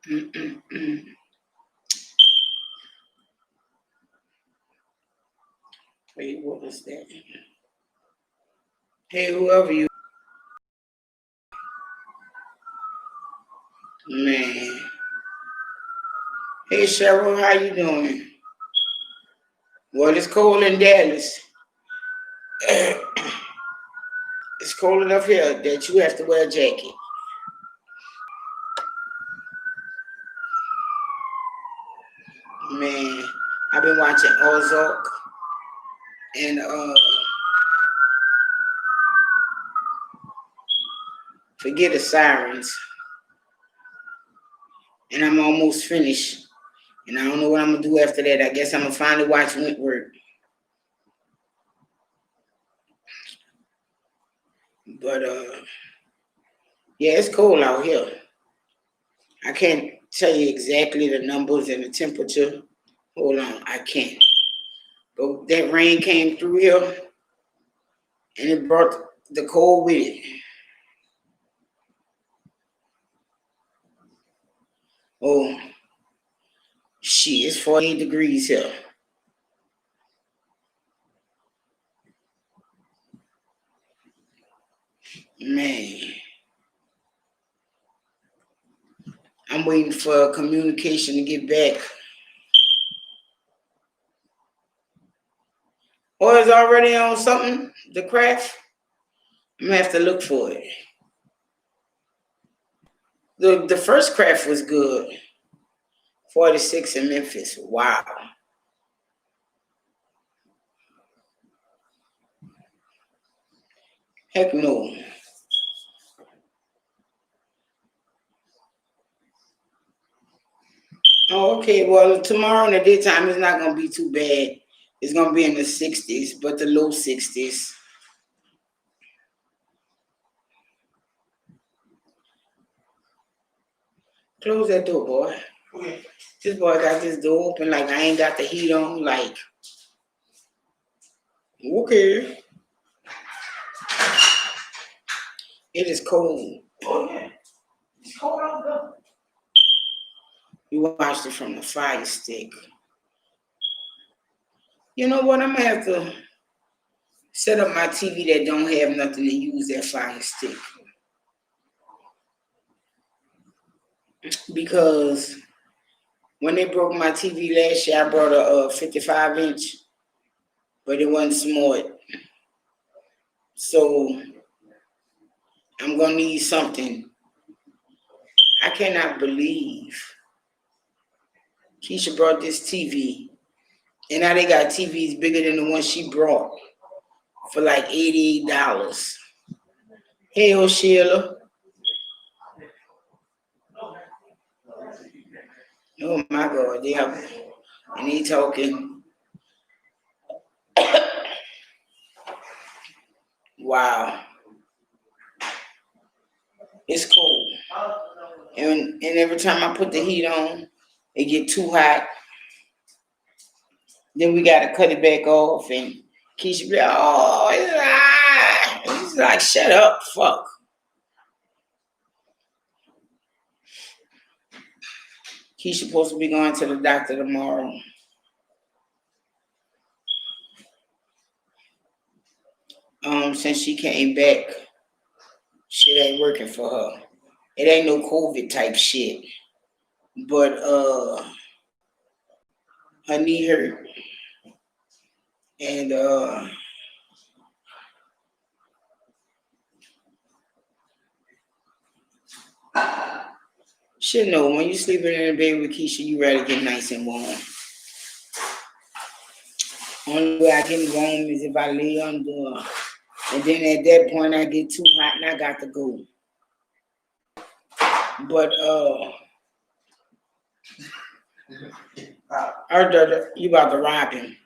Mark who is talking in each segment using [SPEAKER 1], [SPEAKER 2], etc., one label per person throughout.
[SPEAKER 1] Wait, what was that? Hey, whoever you, man. Hey, Cheryl, how you doing? Well, it's cold in Dallas. It's cold enough here that you have to wear a jacket. Man, I've been watching Ozark and Forget the Sirens, and I'm almost finished. And I don't know what I'm gonna do after that. I guess I'm gonna finally watch Wentworth. But yeah, it's cold out here. I can't tell you exactly the numbers and the temperature. Hold on, I can't. But that rain came through here and it brought the cold with it. Oh, shit, it's 48 degrees here. Man, I'm waiting for communication to get back. Or it's already on something, the craft. I'm gonna have to look for it. The first craft was good. 46 in Memphis. Wow. Heck no. Oh, okay. Well, tomorrow in the daytime it's not gonna be too bad. It's gonna be in the 60s, but the low 60s. Close that door, boy. Okay. This boy got this door open like I ain't got the heat on. Like, okay. It is cold. Oh yeah. It's cold out there. You watched it from the fire stick. You know what? I'm gonna have to set up my TV that don't have nothing to use that fire stick. Because when they broke my TV last year, I brought a 55 inch, but it wasn't smart. So I'm gonna need something. I cannot believe Keisha brought this TV, and now they got TVs bigger than the one she brought for like $88. Hey, Sheila. Oh my God, they have, and he talking. Wow, it's cold, and every time I put the heat on, it get too hot. Then we gotta cut it back off, and Keisha be like, "Oh, it's hot." He's like, "Shut up, fuck." Keisha supposed to be going to the doctor tomorrow. Since she came back, shit ain't working for her. It ain't no COVID type shit, but her knee hurt, and shit. No, when you sleeping in the bed with Keisha, you ready to get nice and warm. Only way I get warm is if I lay under, and then at that point I get too hot and I got to go. But you about to rob him.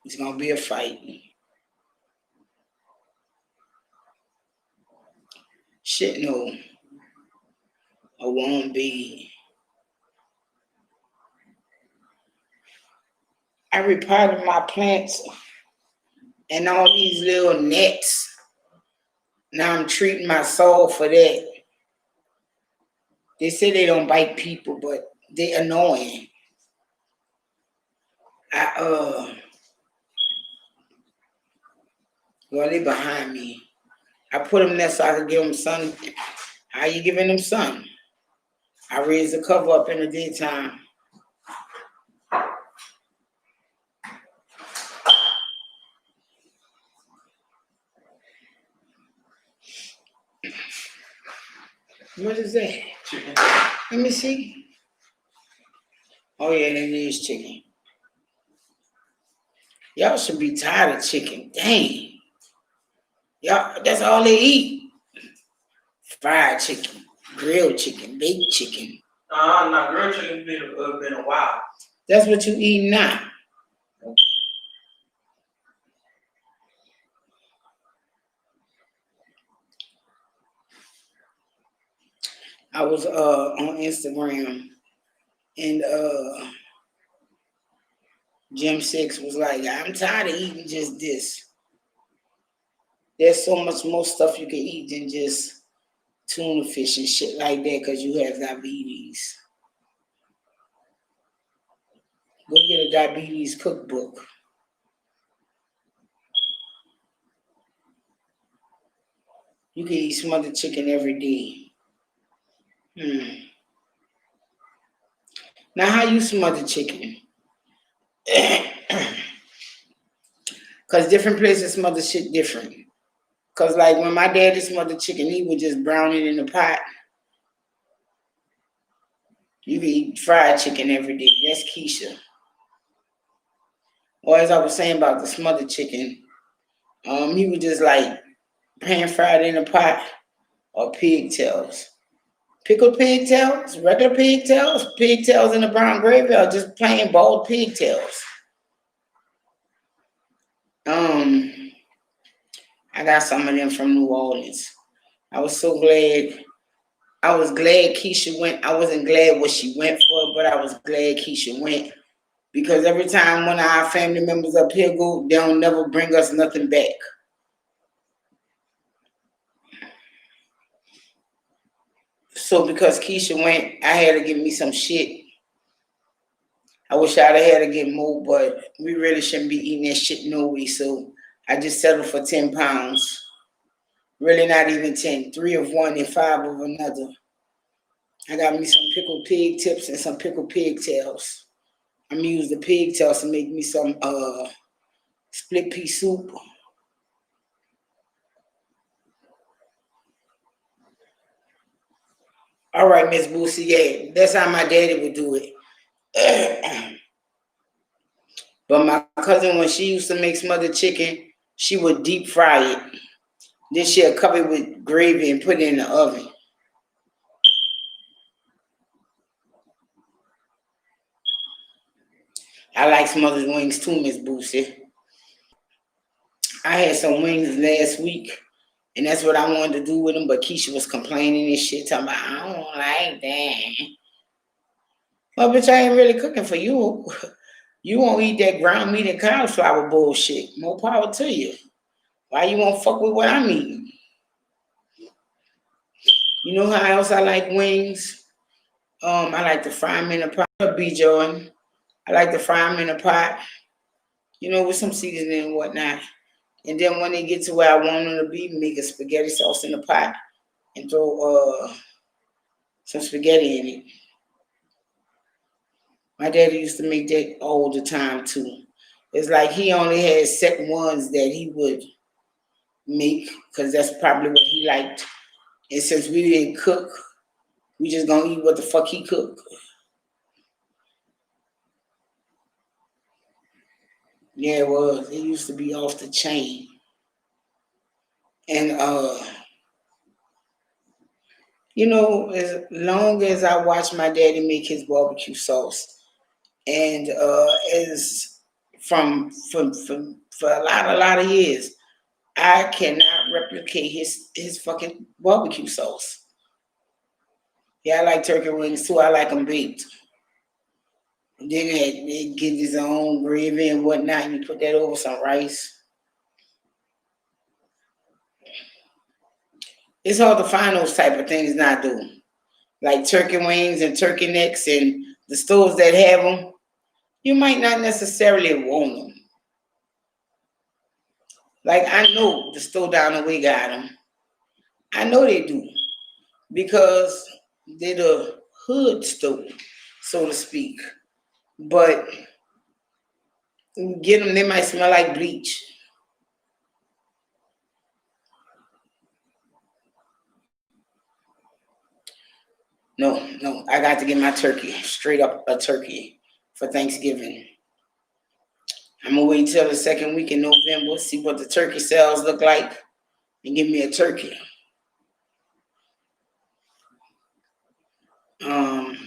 [SPEAKER 1] It's gonna be a fight. Shit, no, I won't be. I repotted my plants and all these little nets. Now I'm treating my soul for that. They say they don't bite people, but they annoying. I well, they behind me. I put them there so I could give them sun. How you giving them sun? I raise the cover up in the daytime. What is that?
[SPEAKER 2] Chicken.
[SPEAKER 1] Let me see. Oh yeah, that is chicken. Y'all should be tired of chicken. Dang. Y'all, that's all they eat. Fried chicken, grilled chicken, baked chicken.
[SPEAKER 2] No, grilled chicken's been a while.
[SPEAKER 1] That's what you eat now. I was on Instagram and Jim Six was like, I'm tired of eating just this. There's so much more stuff you can eat than just tuna fish and shit like that because you have diabetes. Go get a diabetes cookbook. You can eat smothered chicken every day. Now, how you smother chicken? Because different places smother shit different. Because, like, when my daddy smothered chicken, he would just brown it in the pot. You can eat fried chicken every day. That's Keisha. Or as I was saying about the smothered chicken, he would just, like, pan fried in a pot or pigtails. Pickled pigtails, regular pigtails, pigtails in the brown gravy, or just plain boiled pigtails. I got some of them from New Orleans. I was so glad. I was glad Keisha went. I wasn't glad what she went for, but I was glad Keisha went. Because every time one of our family members up here go, they don't never bring us nothing back. So because Keisha went, I had to give me some shit. I wish I'd have had to get more, but we really shouldn't be eating that shit no way. So I just settled for 10 pounds. Really not even 10. 3 of one and 5 of another. I got me some pickled pig tips and some pickled pigtails. I'm gonna use the pigtails to make me some split pea soup. All right, Miss Boosie, yeah, that's how my daddy would do it. But my cousin, when she used to make smothered chicken, she would deep fry it. Then she'll cover it with gravy and put it in the oven. I like smothered wings too, Miss Boosie. I had some wings last week, and that's what I wanted to do with them, but Keisha was complaining and shit, talking about, I don't like that. Well, bitch, I ain't really cooking for you. You won't eat that ground meat and cauliflower bullshit. More power to you. Why you won't fuck with what I'm eating? You know how else I like wings? I like to fry them in a pot. B. Jordan. I like to fry them in a pot, with some seasoning and whatnot. And then when they get to where I want them to be, make a spaghetti sauce in the pot and throw some spaghetti in it. My daddy used to make that all the time too. It's like he only had set ones that he would make because that's probably what he liked. And since we didn't cook, we just gonna eat what the fuck he cooked. Yeah, it was. It used to be off the chain. And as long as I watch my daddy make his barbecue sauce, and as for a lot of years, I cannot replicate his fucking barbecue sauce. Yeah, I like turkey wings too. I like them baked. And then they get his own gravy and whatnot, and you put that over some rice. It's hard to find those type of things now, though. like turkey wings and turkey necks and the stores that have them, you might not necessarily want them. Like I know the store down the way got them. I know they do because they're the hood store, so to speak. But get them, they might smell like bleach. No, I got to get my turkey, straight up a turkey for Thanksgiving. I'm gonna wait until the second week in November, see what the turkey sales look like, and give me a turkey. Um,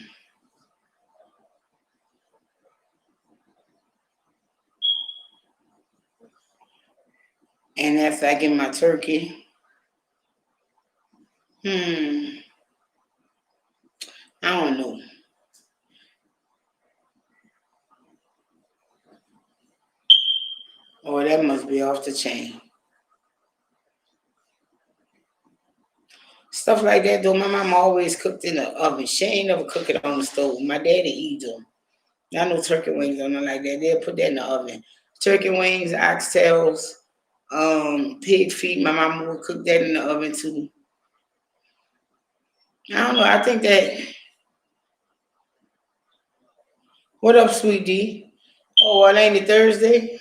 [SPEAKER 1] and after I get my turkey, I don't know. Oh, that must be off the chain. Stuff like that though, my mom always cooked in the oven. She ain't never cook it on the stove. My daddy eat them. Not no turkey wings or nothing like that. They'll put that in the oven. Turkey wings, oxtails, pig feet. My mama would cook that in the oven too. I don't know. I think that. What up, sweet D? Oh, well, ain't it Thursday?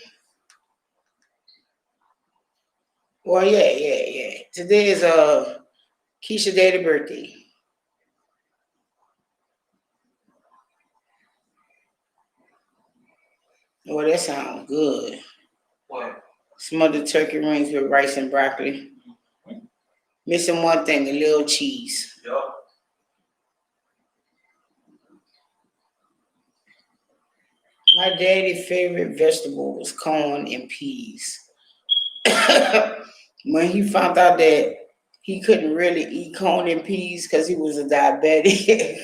[SPEAKER 1] Well, yeah. Today is Keisha daddy birthday. Oh, that sounds good.
[SPEAKER 2] What?
[SPEAKER 1] Smothered turkey rings with rice and broccoli. Missing one thing, a little cheese.
[SPEAKER 2] Yup.
[SPEAKER 1] My daddy's favorite vegetable was corn and peas. When he found out that he couldn't really eat corn and peas because he was a diabetic.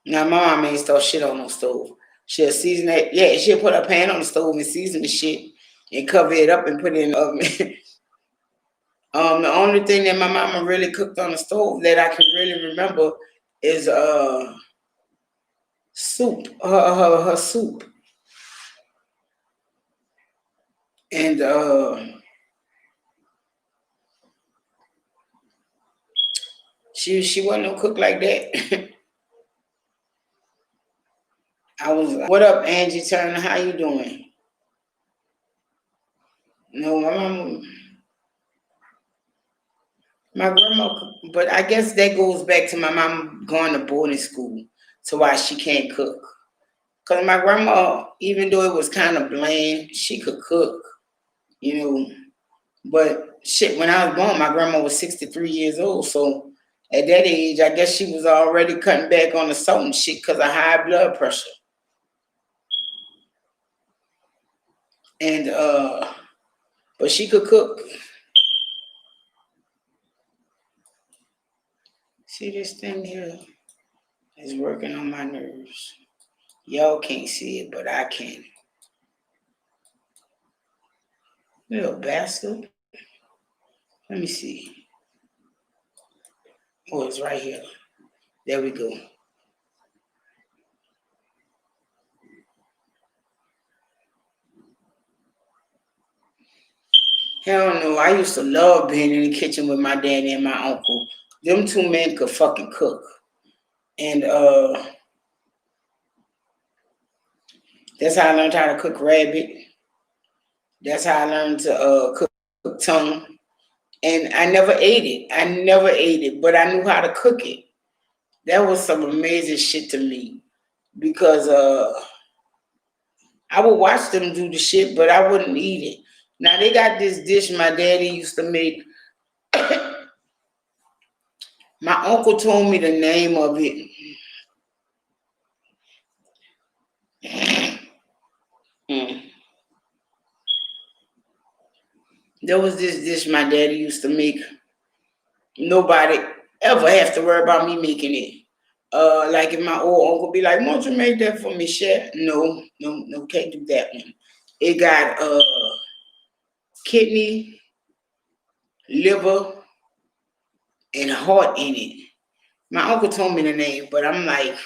[SPEAKER 1] Now my mom ain't stuff shit on no stove. She'll season it. Yeah, she'll put a pan on the stove and season the shit and cover it up and put it in the oven. The only thing that my mama really cooked on the stove that I can really remember is soup. Her soup. And she wasn't no cook like that. I was like, what up, Angie Turner? How you doing? No, my grandma, but I guess that goes back to my mom going to boarding school to why she can't cook. Cause my grandma, even though it was kind of bland, she could cook, you know. But shit, when I was born, my grandma was 63 years old. So at that age, I guess she was already cutting back on the salt and shit because of high blood pressure. And but she could cook. See this thing here is working on my nerves. Y'all can't see it, but I can. Little bastard. Let me see. Oh, it's right here. There we go. Hell no, I used to love being in the kitchen with my daddy and my uncle. Them two men could fucking cook. And that's how I learned how to cook rabbit. That's how I learned to cook tongue. And I never ate it. But I knew how to cook it. That was some amazing shit to me. Because I would watch them do the shit, but I wouldn't eat it. Now they got this dish my daddy used to make. My uncle told me the name of it. There was this dish my daddy used to make. Nobody ever have to worry about me making it. Like if my old uncle be like, "Won't you make that for me, chef?" No, can't do that one. It got kidney, liver, and a heart in it. My uncle told me the name, but I'm like,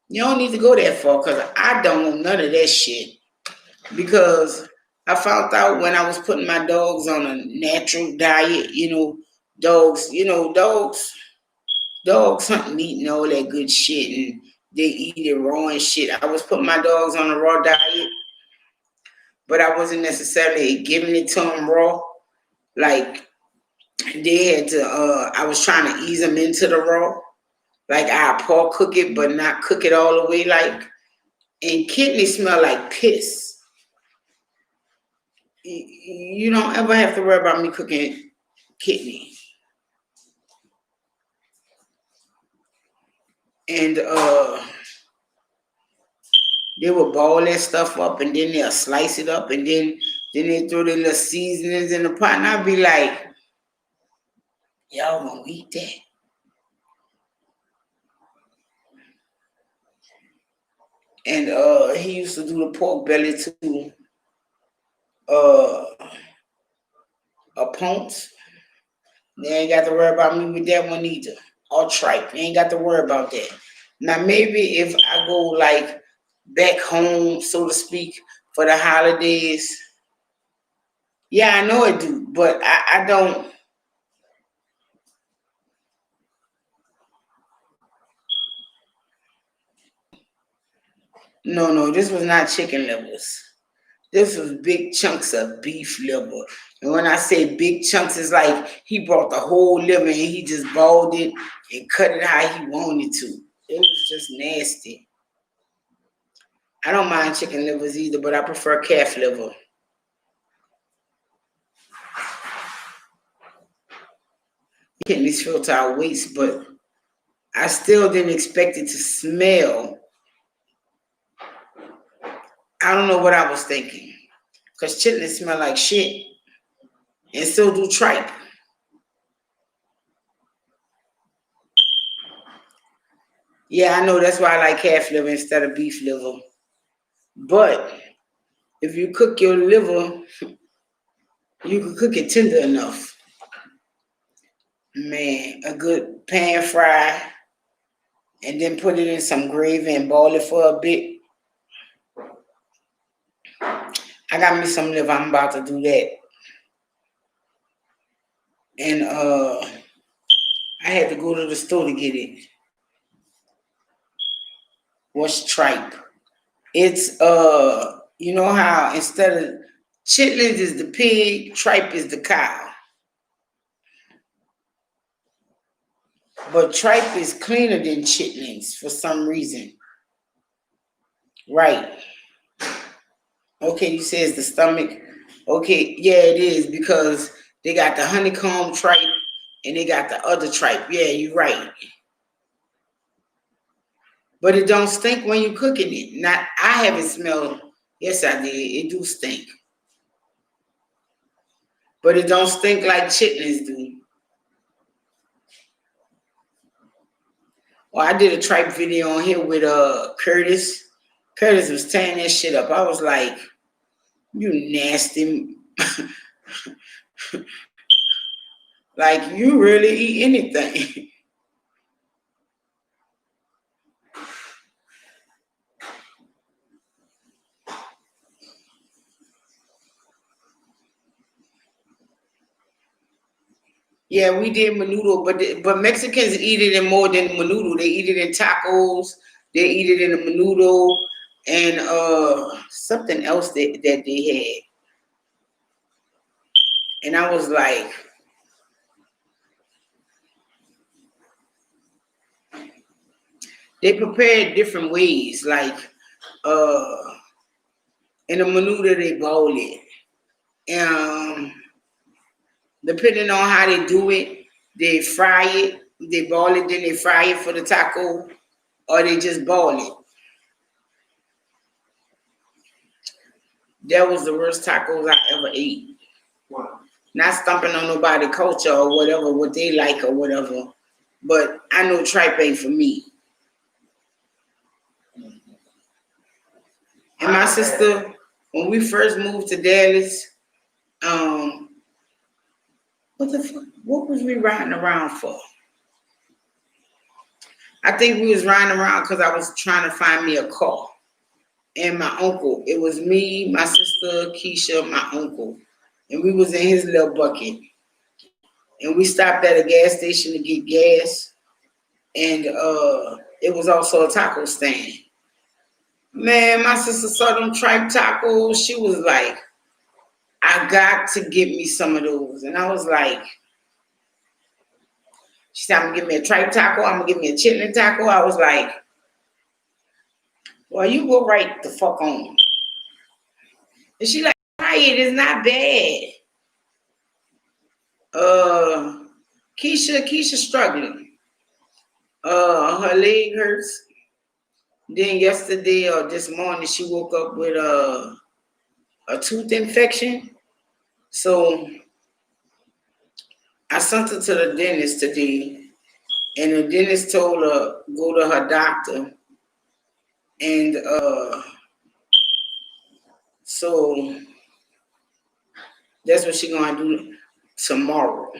[SPEAKER 1] you don't need to go that far because I don't want none of that shit. Because I found out when I was putting my dogs on a natural diet, dogs hunt meat and all that good shit, and they eat it raw and shit. I was putting my dogs on a raw diet, but I wasn't necessarily giving it to them raw. Like they had to. I was trying to ease them into the raw. Like I pour cook it, but not cook it all the way. Like, and kidney smell like piss. You don't ever have to worry about me cooking kidney. And they will ball that stuff up, and then they'll slice it up, and then they throw their little seasonings in the pot, and I'll be like, y'all gonna eat that? And he used to do the pork belly too. A ponce. They ain't got to worry about me with that one either. Or tripe. They ain't got to worry about that. Now maybe if I go like back home, so to speak, for the holidays, yeah, I know it do, but I don't. No, this was not chicken livers. This was big chunks of beef liver. And when I say big chunks, it's like he brought the whole liver and he just boiled it and cut it how he wanted to. It was just nasty. I don't mind chicken livers either, but I prefer calf liver. Kidneys filter out waste, but I still didn't expect it to smell. I don't know what I was thinking. Because chitlins smell like shit. And so do tripe. Yeah, I know that's why I like calf liver instead of beef liver. But if you cook your liver, you can cook it tender enough. Man, a good pan fry, and then put it in some gravy and boil it for a bit. I got me some liver. I'm about to do that. And I had to go to the store to get it. What's tripe? It's you know how instead of chitlins is the pig, tripe is the cow. But tripe is cleaner than chitlins for some reason. Right. Okay, you say it's the stomach. Okay, yeah, it is because they got the honeycomb tripe and they got the other tripe. Yeah, you're right. But it don't stink when you cooking it. Not, I haven't smelled. Yes, I did. It do stink, but it don't stink like chitlins do. Well, I did a tripe video on here with Curtis. Curtis was tearing that shit up. I was like, you nasty. Like, you really eat anything. Yeah, we did menudo, but Mexicans eat it in more than menudo. They eat it in tacos. They eat it in a menudo and something else that they had. And I was like, they prepare it different ways. Like in a menudo, they boil it. Depending on how they do it, they fry it, they boil it, then they fry it for the taco, or they just boil it. That was the worst tacos I ever ate.
[SPEAKER 2] Wow.
[SPEAKER 1] Not stomping on nobody's culture or whatever, what they like or whatever. But I know tripe ain't for me. And my sister, when we first moved to Dallas, What the fuck? What was we riding around for? I think we was riding around because I was trying to find me a car. And my uncle, it was me, my sister, Keisha, my uncle. And we was in his little bucket. And we stopped at a gas station to get gas. And it was also a taco stand. Man, my sister saw them tripe tacos. She was like, I got to get me some of those. And I was like, she said, I'm gonna give me a tripe taco, I'm gonna give me a chitlin taco. I was like, well, you go right the fuck on. And she like, try it, it's not bad. Keisha struggling. Her leg hurts. Then yesterday or this morning, she woke up with a tooth infection. So I sent her to the dentist today, and the dentist told her go to her doctor, and so that's what she's gonna do tomorrow.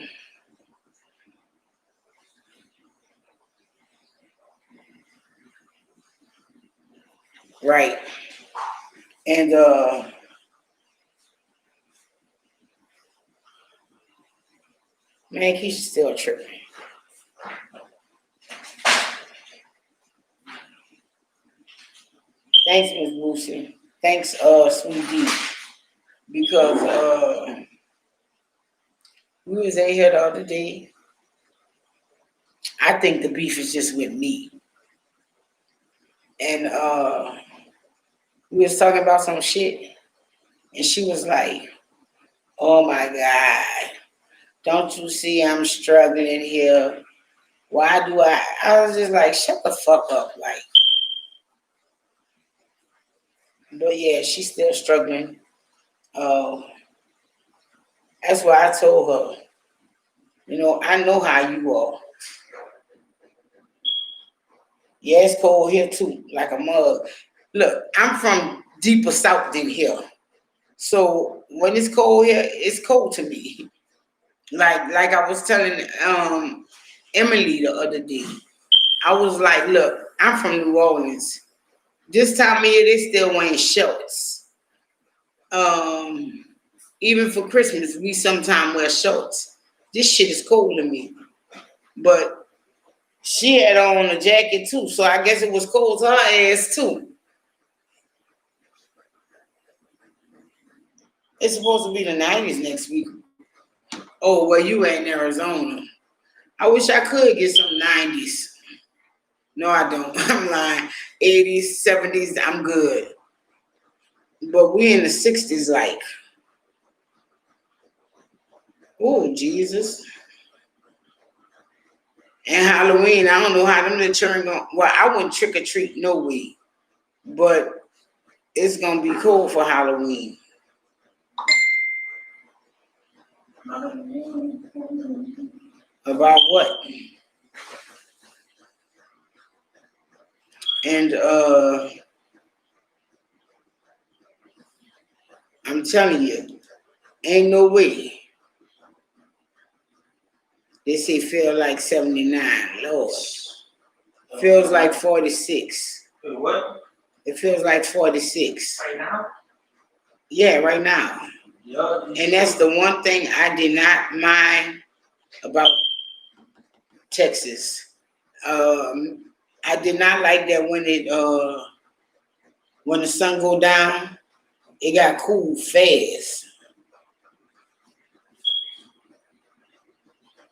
[SPEAKER 1] Right. And man, he's still tripping. Thanks, Miss Boosie. Thanks, Sweet D. Because we was in here the other day. I think the beef is just with me. And we was talking about some shit, and she was like, oh my God, don't you see I'm struggling here? Why do I was just like, shut the fuck up, like. But yeah, she's still struggling. That's why I told her, you know, I know how you are. Yeah, it's cold here too, like a mug. Look, I'm from deeper south than here. So when it's cold here, it's cold to me. Like I was telling Emily the other day. I was like, look, I'm from New Orleans. This time of year, they still wearing shorts. Even for Christmas, we sometimes wear shorts. This shit is cold to me. But she had on a jacket too, so I guess it was cold to her ass too. It's supposed to be the 90s next week. Oh, well, you in Arizona. I wish I could get some 90s. No, I don't. I'm lying. 80s, 70s, I'm good. But we in the 60s, like, oh, Jesus. And Halloween, I don't know how them little children going. Well, I wouldn't trick or treat no way. But it's going to be cool for Halloween. About what? And I'm telling you, ain't no way. They say feel like 79. Lord. Feels like 46.
[SPEAKER 2] Wait, what?
[SPEAKER 1] It feels like 46.
[SPEAKER 2] Right now?
[SPEAKER 1] Yeah, right now.
[SPEAKER 2] Yeah.
[SPEAKER 1] And that's the one thing I did not mind about Texas. I did not like that when the sun go down, it got cool fast.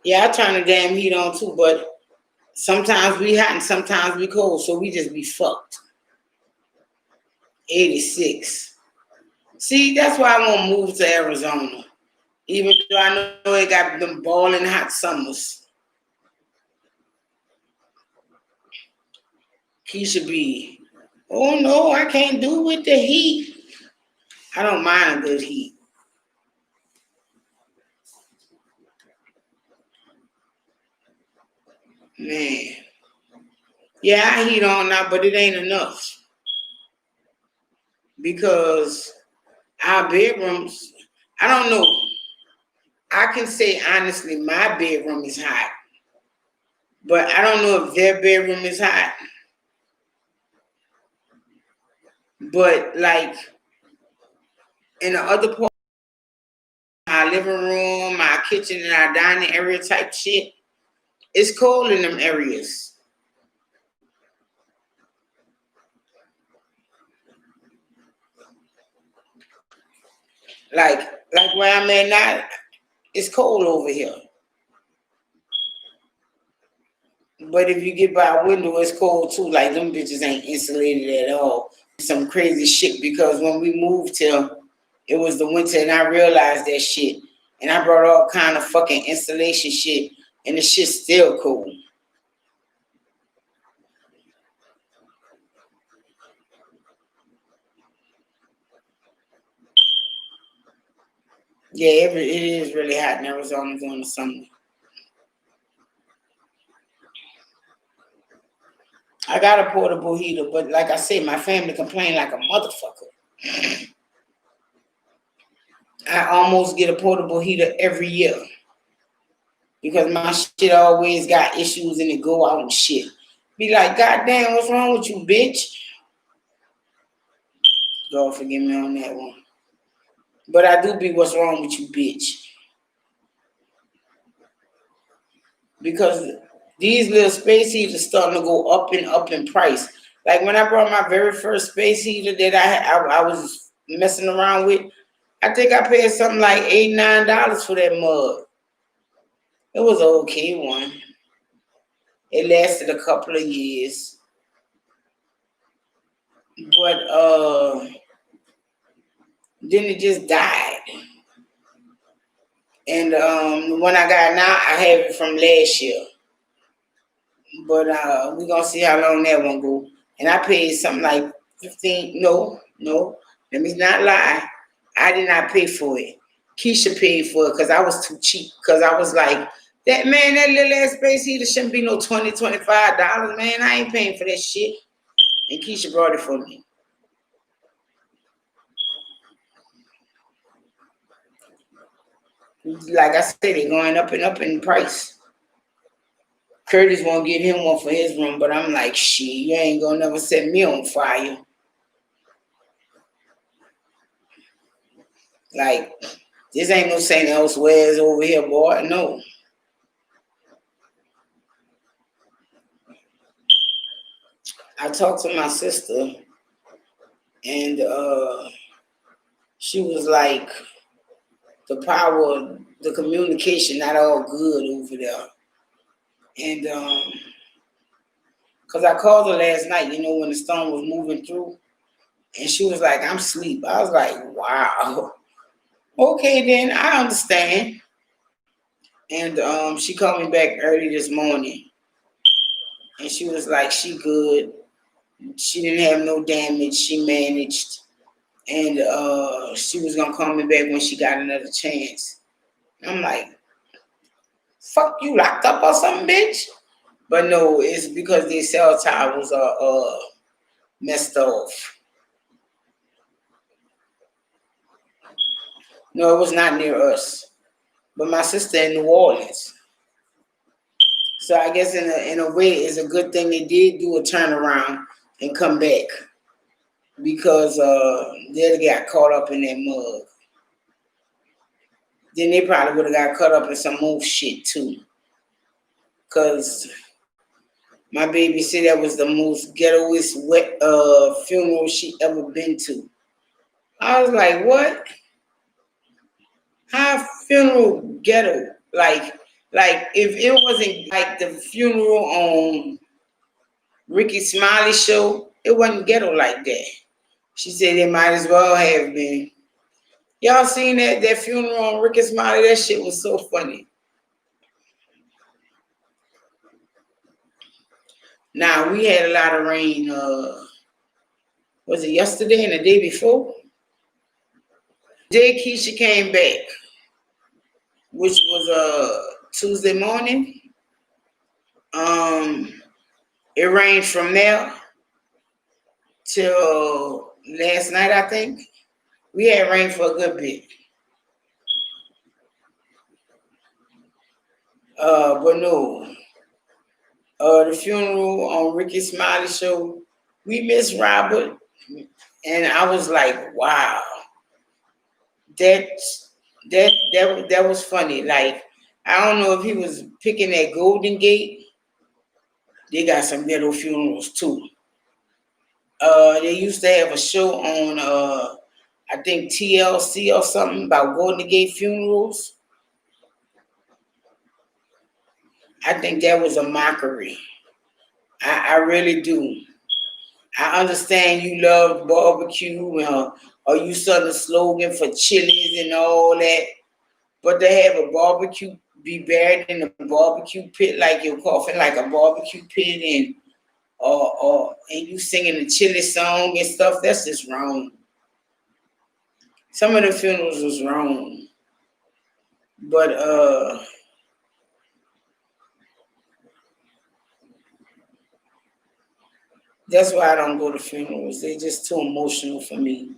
[SPEAKER 1] Yeah, I turn the damn heat on too, but sometimes we hot and sometimes we cold, so we just be fucked. 86. See, that's why I won't move to Arizona. Even though I know it got them balling hot summers. Keisha B. Oh no, I can't do with the heat. I don't mind a good heat. Man. Yeah, I heat on now, but it ain't enough. Because our bedrooms, I don't know. I can say honestly, my bedroom is hot, but I don't know if their bedroom is hot. But like in the other part, my living room, my kitchen, and our dining area type shit, it's cold in them areas. Like like where I'm at now, it's cold over here. But if you get by a window, it's cold too. Like them bitches ain't insulated at all. Some crazy shit because when we moved here, it was the winter and I realized that shit. And I brought all kind of fucking insulation shit and the shit's still cold. Yeah, it is really hot in Arizona during the summer. I got a portable heater, but like I said, my family complain like a motherfucker. I almost get a portable heater every year because my shit always got issues and it go out and shit. Be like, God damn, what's wrong with you, bitch? God forgive me on that one. But I do be what's wrong with you, bitch. Because these little space heaters starting to go up and up in price. Like when I brought my very first space heater that I was messing around with, I think I paid something like $8, $9 for that mug. It was an okay one. It lasted a couple of years. But then it just died. And when I got now, I have it from last year. But we're gonna see how long that one go. And I paid something like 15. No, let me not lie. I did not pay for it. Keisha paid for it because I was too cheap. Because I was like, that little ass space heater shouldn't be no $20, $25, man. I ain't paying for that shit. And Keisha brought it for me. Like I said, they're going up and up in price. Curtis won't get him one for his room, but I'm like, shit, you ain't gonna never set me on fire. Like, this ain't no St. Elsewhere's over here, boy. No. I talked to my sister, and she was like, the power, the communication not all good over there. And because I called her last night, you know, when the storm was moving through, and she was like, I'm asleep. I was like, wow. Okay, then I understand. And she called me back early this morning, and she was like, she good. She didn't have no damage. She managed. And she was gonna call me back when she got another chance. I'm like, fuck you, locked up or something, bitch? But no, it's because these cell towers are messed off. No, it was not near us, but my sister in New Orleans. So I guess in a way, it's a good thing they did do a turnaround and come back because they got caught up in that mug. Then they probably would have got caught up in some more shit too. Cause my baby said that was the most ghettoest wet funeral she ever been to. I was like, what? How funeral ghetto? Like if it wasn't like the funeral on Ricky Smiley show, it wasn't ghetto like that. She said it might as well have been. Y'all seen that funeral on Ricky Smiley? That shit was so funny. Now we had a lot of rain. Was it yesterday and the day before? Day Keisha came back, which was Tuesday morning. It rained from there till last night, I think. We had rain for a good bit. But no, the funeral on Ricky Smiley show, we miss Robert, and I was like, wow, that that was funny. Like, I don't know if he was picking at Golden Gate. They got some ghetto funerals too. They used to have a show on I think TLC or something about Golden Gate funerals. I think that was a mockery. I really do. I understand you love barbecue or you saw the slogan for Chili's and all that, but to have a barbecue be buried in a barbecue pit like your coffin, like a barbecue pit, and and you singing the Chili song and stuff, that's just wrong. Some of the funerals was wrong, but that's why I don't go to funerals. They're just too emotional for me.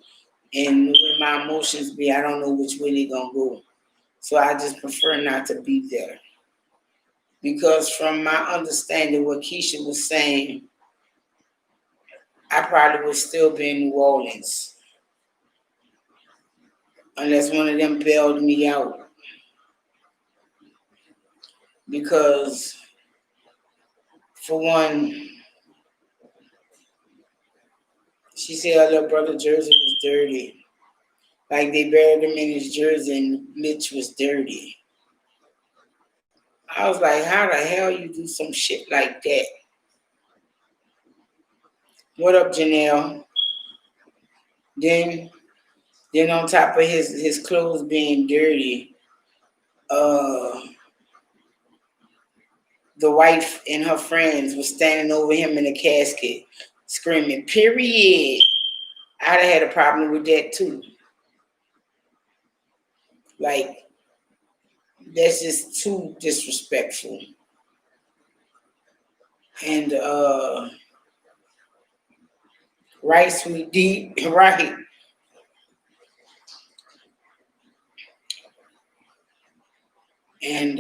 [SPEAKER 1] And the way my emotions be, I don't know which way they're gonna go. So I just prefer not to be there. Because from my understanding, what Keisha was saying, I probably would still be in New Orleans. Unless one of them bailed me out. Because for one, she said her little brother jersey was dirty. Like they buried him in his jersey and Mitch was dirty. I was like, how the hell you do some shit like that? What up, Janelle? Then on top of his clothes being dirty, uh the wife and her friends were standing over him in a casket, screaming, period. I'd have had a problem with that too. Like, that's just too disrespectful. And right, sweet D, right. And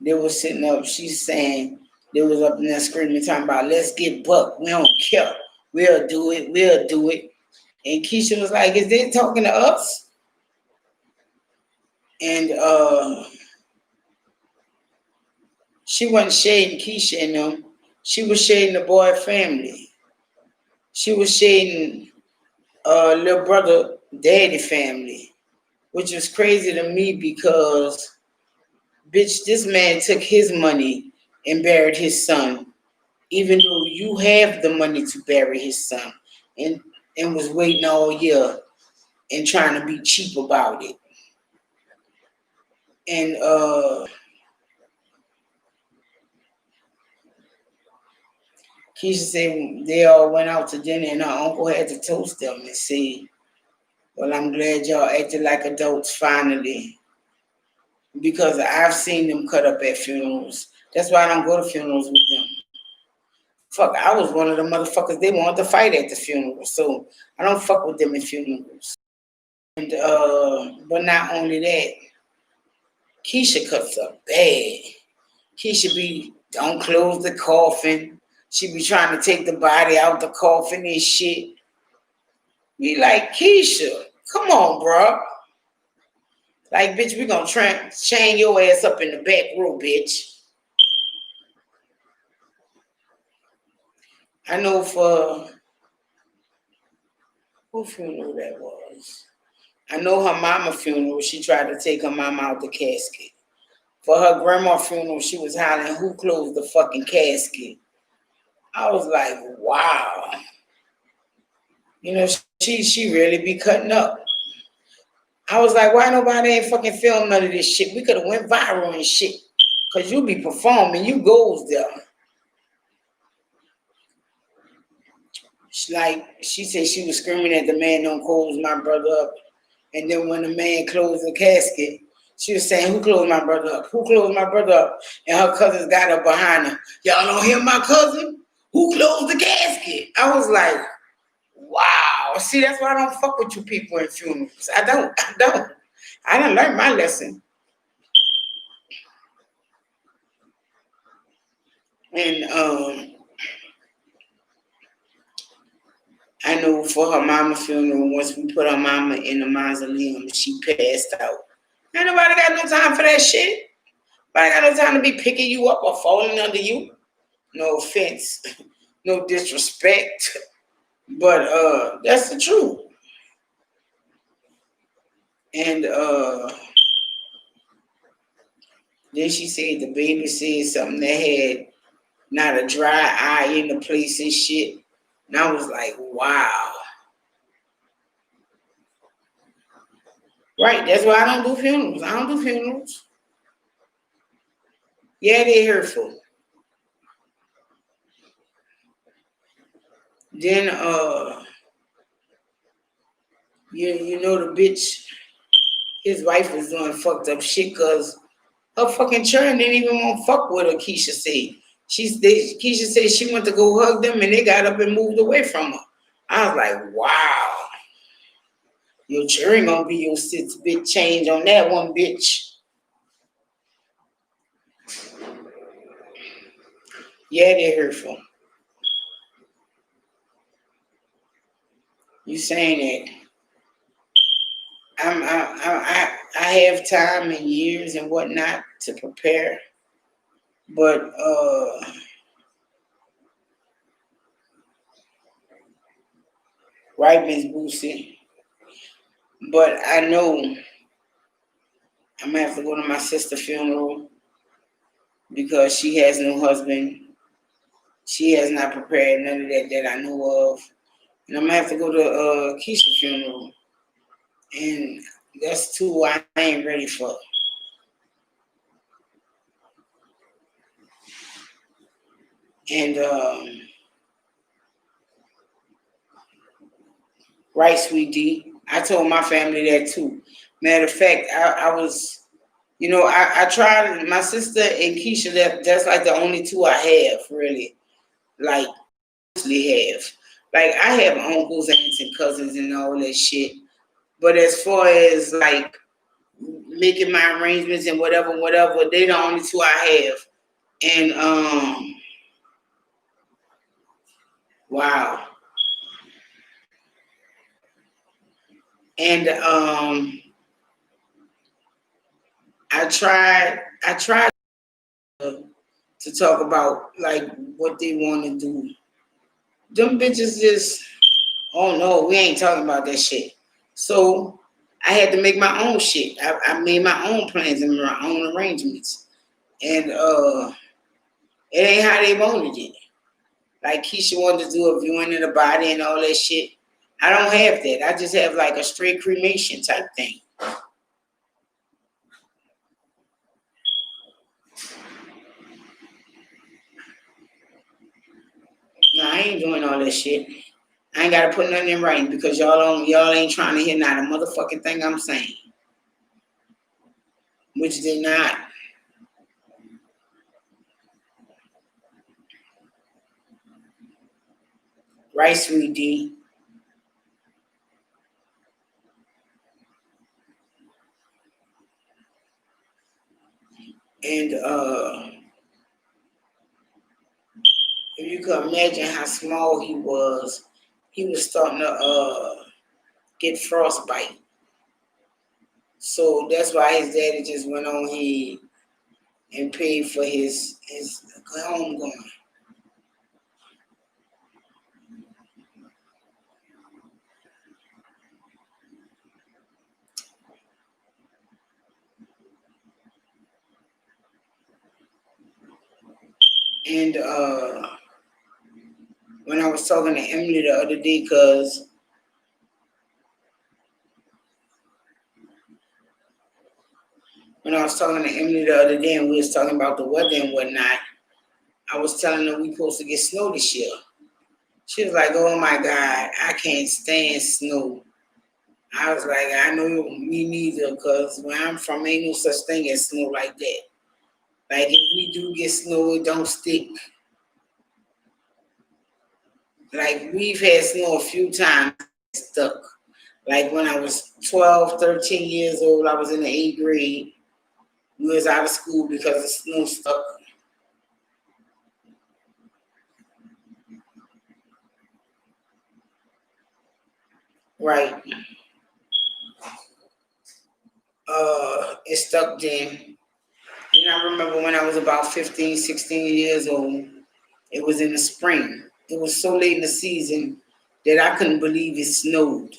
[SPEAKER 1] they were sitting up, she's saying, they was up in there screaming, talking about, let's get buck. We don't care. We'll do it. We'll do it. And Keisha was like, is they talking to us? And she wasn't shading Keisha and them. She was shading the boy family. She was shading little brother daddy family, which was crazy to me because, bitch, this man took his money and buried his son, even though you have the money to bury his son, and was waiting all year and trying to be cheap about it. And Keisha said they all went out to dinner and her uncle had to toast them and say, well, I'm glad y'all acted like adults finally. Because I've seen them cut up at funerals. That's why I don't go to funerals with them. Fuck, I was one of the motherfuckers they wanted to fight at the funeral. So I don't fuck with them in funerals. And but not only that, Keisha cuts up bad. Keisha be, don't close the coffin. She be trying to take the body out the coffin and shit. Be like, Keisha, come on, bro. Like, bitch, we gonna chain your ass up in the back row, bitch. I know for who funeral that was. I know her mama funeral, she tried to take her mama out the casket. For her grandma funeral, she was hollering, who closed the fucking casket? I was like, wow. You know, she really be cutting up. I was like, why nobody ain't fucking film none of this shit? We could have went viral and shit. Cause you be performing, you goes there. She said she was screaming at the man, don't close my brother up. And then when the man closed the casket, she was saying, who closed my brother up? Who closed my brother up? And her cousins got up behind her. Y'all don't hear my cousin? Who closed the casket? I was like, wow. See, that's why I don't fuck with you people in funerals. I don't. I done learned my lesson. And I know for her mama funeral, once we put her mama in the mausoleum, she passed out. Ain't nobody got no time for that shit. Nobody got no time to be picking you up or falling under you. No offense, no disrespect, but that's the truth. And then she said the baby said something that had not a dry eye in the place and shit. And I was like, wow. Right, that's why I don't do funerals. I don't do funerals. Yeah, they hurtful. Then you know the bitch, his wife was doing fucked up shit because her fucking children didn't even want to fuck with her, Keisha said. Keisha said she went to go hug them and they got up and moved away from her. I was like, wow. Your children gonna be your six bit change on that one, bitch. Yeah, they're hurtful. You saying that I have time and years and whatnot to prepare, but right, Miss Boosie. But I know I'm gonna have to go to my sister's funeral because she has no husband. She has not prepared none of that I know of. And I'm gonna have to go to Keisha's funeral. And that's two I ain't ready for. And right, Sweet D. I told my family that too. Matter of fact, I was, I tried my sister and Keisha. That's like the only two I have really, like, mostly have. Like I have uncles, aunts, and cousins and all that shit. But as far as like making my arrangements and whatever, they the only two I have. And wow. And I tried to talk about like what they want to do. Them bitches just, oh no, we ain't talking about that shit. So I had to make my own shit. I made my own plans and my own arrangements. And it ain't how they wanted it. Like Keisha wanted to do a viewing of the body and all that shit. I don't have that. I just have like a straight cremation type thing. No, I ain't doing all that shit. I ain't gotta put nothing in writing because y'all ain't trying to hear not a motherfucking thing I'm saying. Which did not. Right, Sweet D. And if you could imagine how small he was starting to get frostbite. So that's why his daddy just went on here and paid for his home going. And when I was talking to Emily the other day, because when I was talking to Emily the other day and we was talking about the weather and whatnot, I was telling her we supposed to get snow this year. She was like, "Oh my God, I can't stand snow." I was like, "I know me neither, cause where I'm from ain't no such thing as snow like that. Like if we do get snow, it don't stick. Like we've had snow a few times, it stuck. Like when I was 12, 13 years old, I was in the 8th grade. We was out of school because the snow stuck. right? It stuck then. And I remember when I was about 15, 16 years old, it was in the spring. It was so late in the season that I couldn't believe it snowed.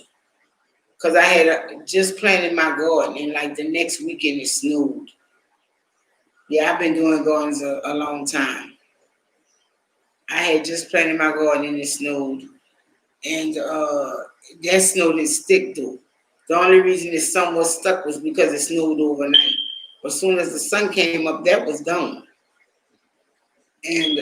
[SPEAKER 1] Because I had just planted my garden, and like the next weekend it snowed. Yeah, I've been doing gardens a long time. I had just planted my garden and it snowed. And that snow didn't stick though. The only reason the sun was stuck was because it snowed overnight. But as soon as the sun came up, that was gone. And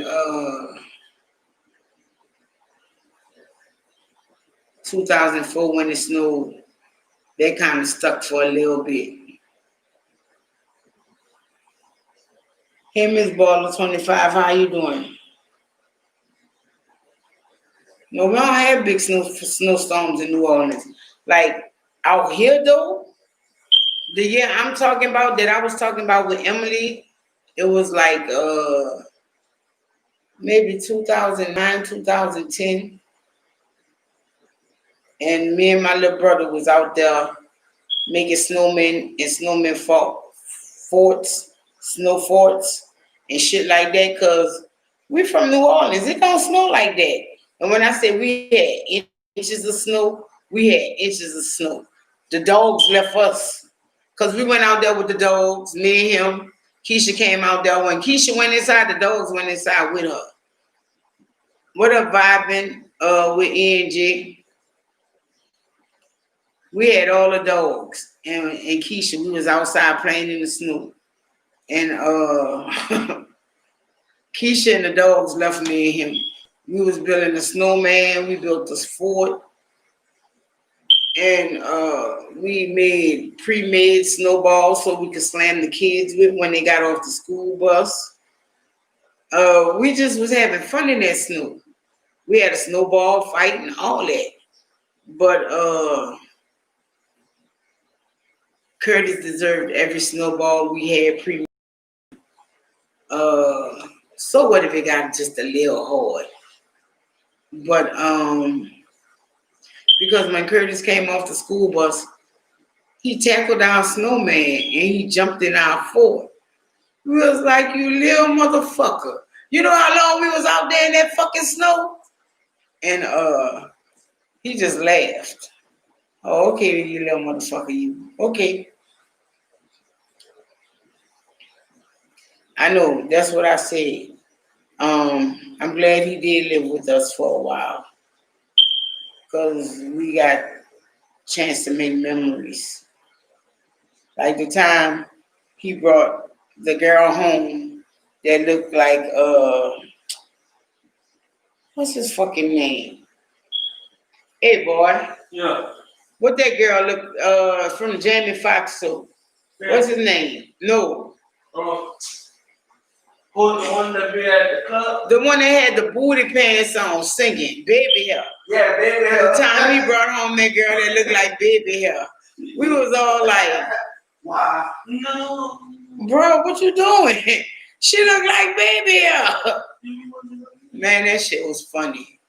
[SPEAKER 1] 2004, when it snowed, that kind of stuck for a little bit. Hey, Miss Baller 25, how you doing? No, we don't have big snowstorms in New Orleans. Like out here though, the year I'm talking about that I was talking about with Emily, it was like maybe 2009, 2010. And me and my little brother was out there making snowmen and forts, snow forts and shit like that, cause we from New Orleans. It don't snow like that. And when I say we had inches of snow, we had inches of snow. The dogs left us, cause we went out there with the dogs, me and him. Keisha came out there. When Keisha went inside, the dogs went inside with her. What up, vibing with ENG? We had all the dogs and Keisha. We was outside playing in the snow. And Keisha and the dogs left me and him. We was building a snowman. We built this fort. And we made pre-made snowballs so we could slam the kids with when they got off the school bus. We just was having fun in that snow. We had a snowball fight and all that. But Curtis deserved every snowball we had pre. So what if it got just a little hard? But because when Curtis came off the school bus, he tackled our snowman and he jumped in our fort. We was like, you little motherfucker. You know how long we was out there in that fucking snow? And he just laughed. Oh, okay, you little motherfucker, you. Okay. I know, that's what I said. I'm glad he did live with us for a while. Because we got a chance to make memories. Like the time he brought the girl home that looked like what's his fucking name? Hey boy.
[SPEAKER 2] Yeah.
[SPEAKER 1] What that girl look from Jamie Foxx show? Yeah. What's his name? No.
[SPEAKER 2] Who's the one that be at the club?
[SPEAKER 1] The one that had the booty pants on singing, Baby Hair.
[SPEAKER 2] Yeah, Baby Hair.
[SPEAKER 1] The time he brought home that girl that looked like Baby Hair. We was all like,
[SPEAKER 2] wow. No.
[SPEAKER 1] Bro, what you doing? She looked like Baby Hair. Man, that shit was funny.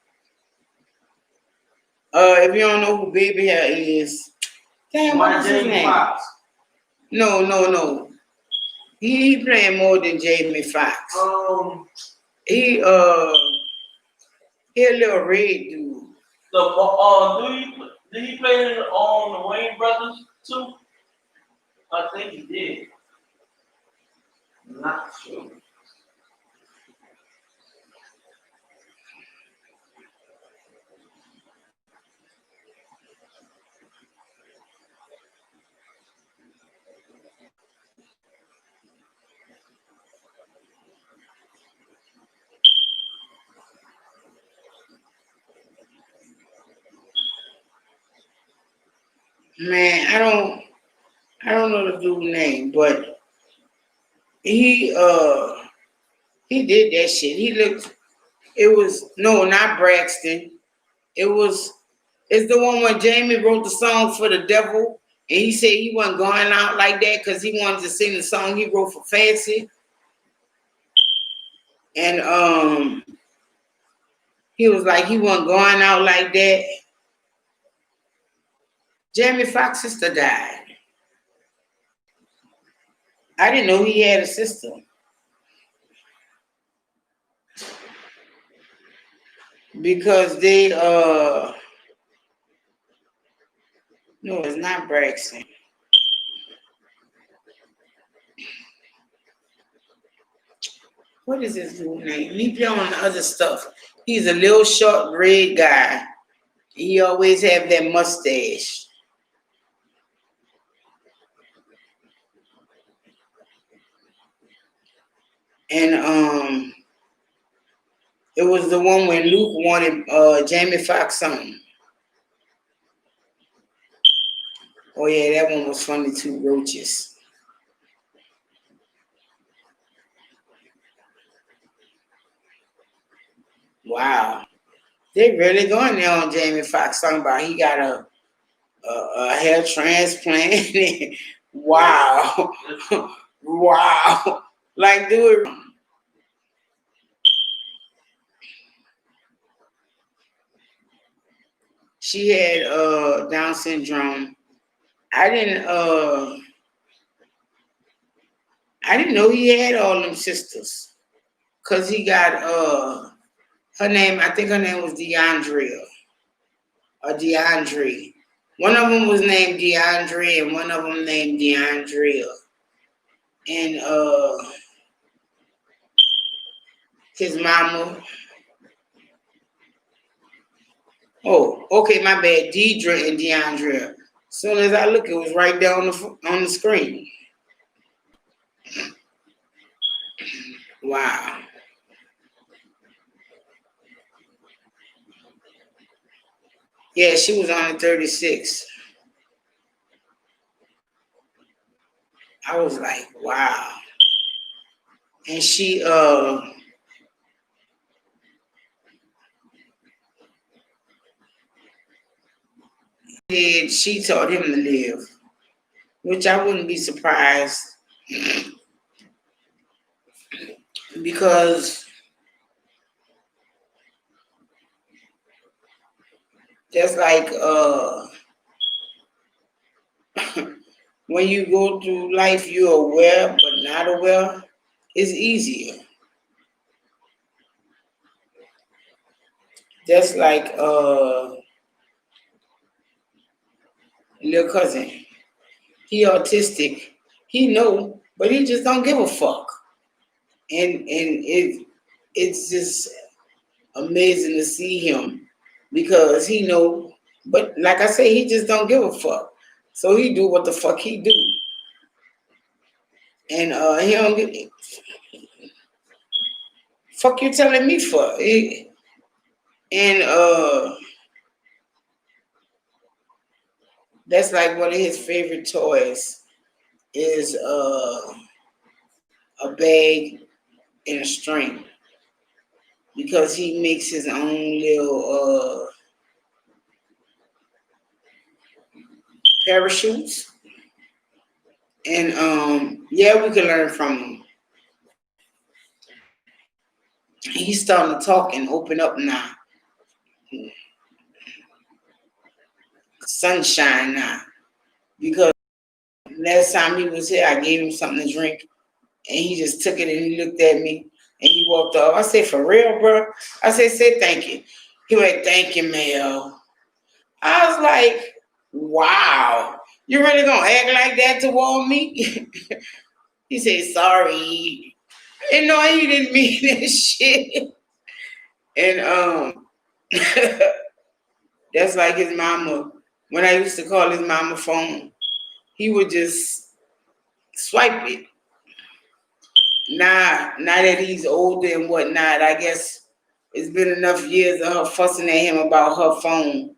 [SPEAKER 1] If you don't know who Baby Hair is, damn, what's his name? Fox. No. He playing more than Jamie Foxx. He a little red dude.
[SPEAKER 2] Did he play on the Wayne Brothers too? I think he did. Not sure.
[SPEAKER 1] Man, I don't know the dude's name, but he did that shit. Not Braxton. It's the one when Jamie wrote the song for the devil and he said he wasn't going out like that because he wanted to sing the song he wrote for Fancy. And he was like he wasn't going out like that. Jamie Foxx's sister died. I didn't know he had a sister. Because they no, it's not Braxton. What is his new name? He be on the other stuff. He's a little short red guy. He always have that mustache. And it was the one when Luke wanted Jamie Foxx on. Oh yeah, that one was funny too, Roaches. Wow. They really going there on Jamie Foxx talking about he got a hair transplant. Wow. Wow. Like, dude. She had Down syndrome. I didn't know he had all them sisters. Cause he got her name, I think her name was DeAndrea or DeAndre. One of them was named DeAndre and one of them named DeAndrea. And his mama. Oh, okay, my bad. Deidre and DeAndrea. As soon as I look, it was right there on the screen. Wow. Yeah, she was on 36. I was like, wow. And she she taught him to live, which I wouldn't be surprised because just like when you go through life, you're aware but not aware, it's easier. Just like little cousin, he autistic, he know, but he just don't give a fuck, and it's just amazing to see him because he know, but like I say, he just don't give a fuck. So he do what the fuck he do. And he don't give fuck you telling me for. And that's like one of his favorite toys is a bag and a string. Because he makes his own little parachutes. And yeah, we can learn from him. He's starting to talk and open up now. Sunshine now. Because last time he was here, I gave him something to drink. And he just took it and he looked at me and he walked off. I said, for real, bro? I said, say thank you. He went, thank you, Mel. I was like, wow. You really gonna act like that toward me? He said, sorry. And no, he didn't mean that shit. And that's like his mama. When I used to call his mama phone, he would just swipe it. Now that he's older and whatnot, I guess it's been enough years of her fussing at him about her phone.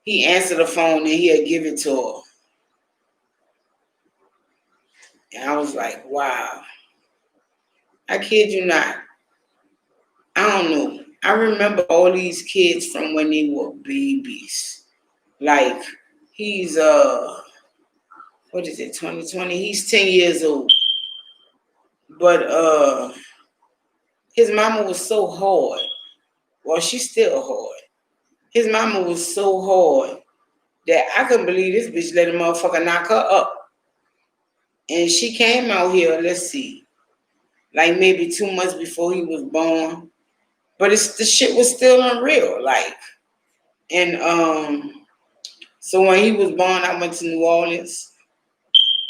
[SPEAKER 1] He answered the phone and he'd give it to her. And I was like, wow. I kid you not. I don't know. I remember all these kids from when they were babies. Like, he's, what is it, 2020? He's 10 years old. But his mama was so hard. Well, she's still hard. His mama was so hard that I couldn't believe this bitch let a motherfucker knock her up. And she came out here, let's see, like maybe 2 months before he was born. But the shit was still unreal. Like, and so when he was born, I went to New Orleans,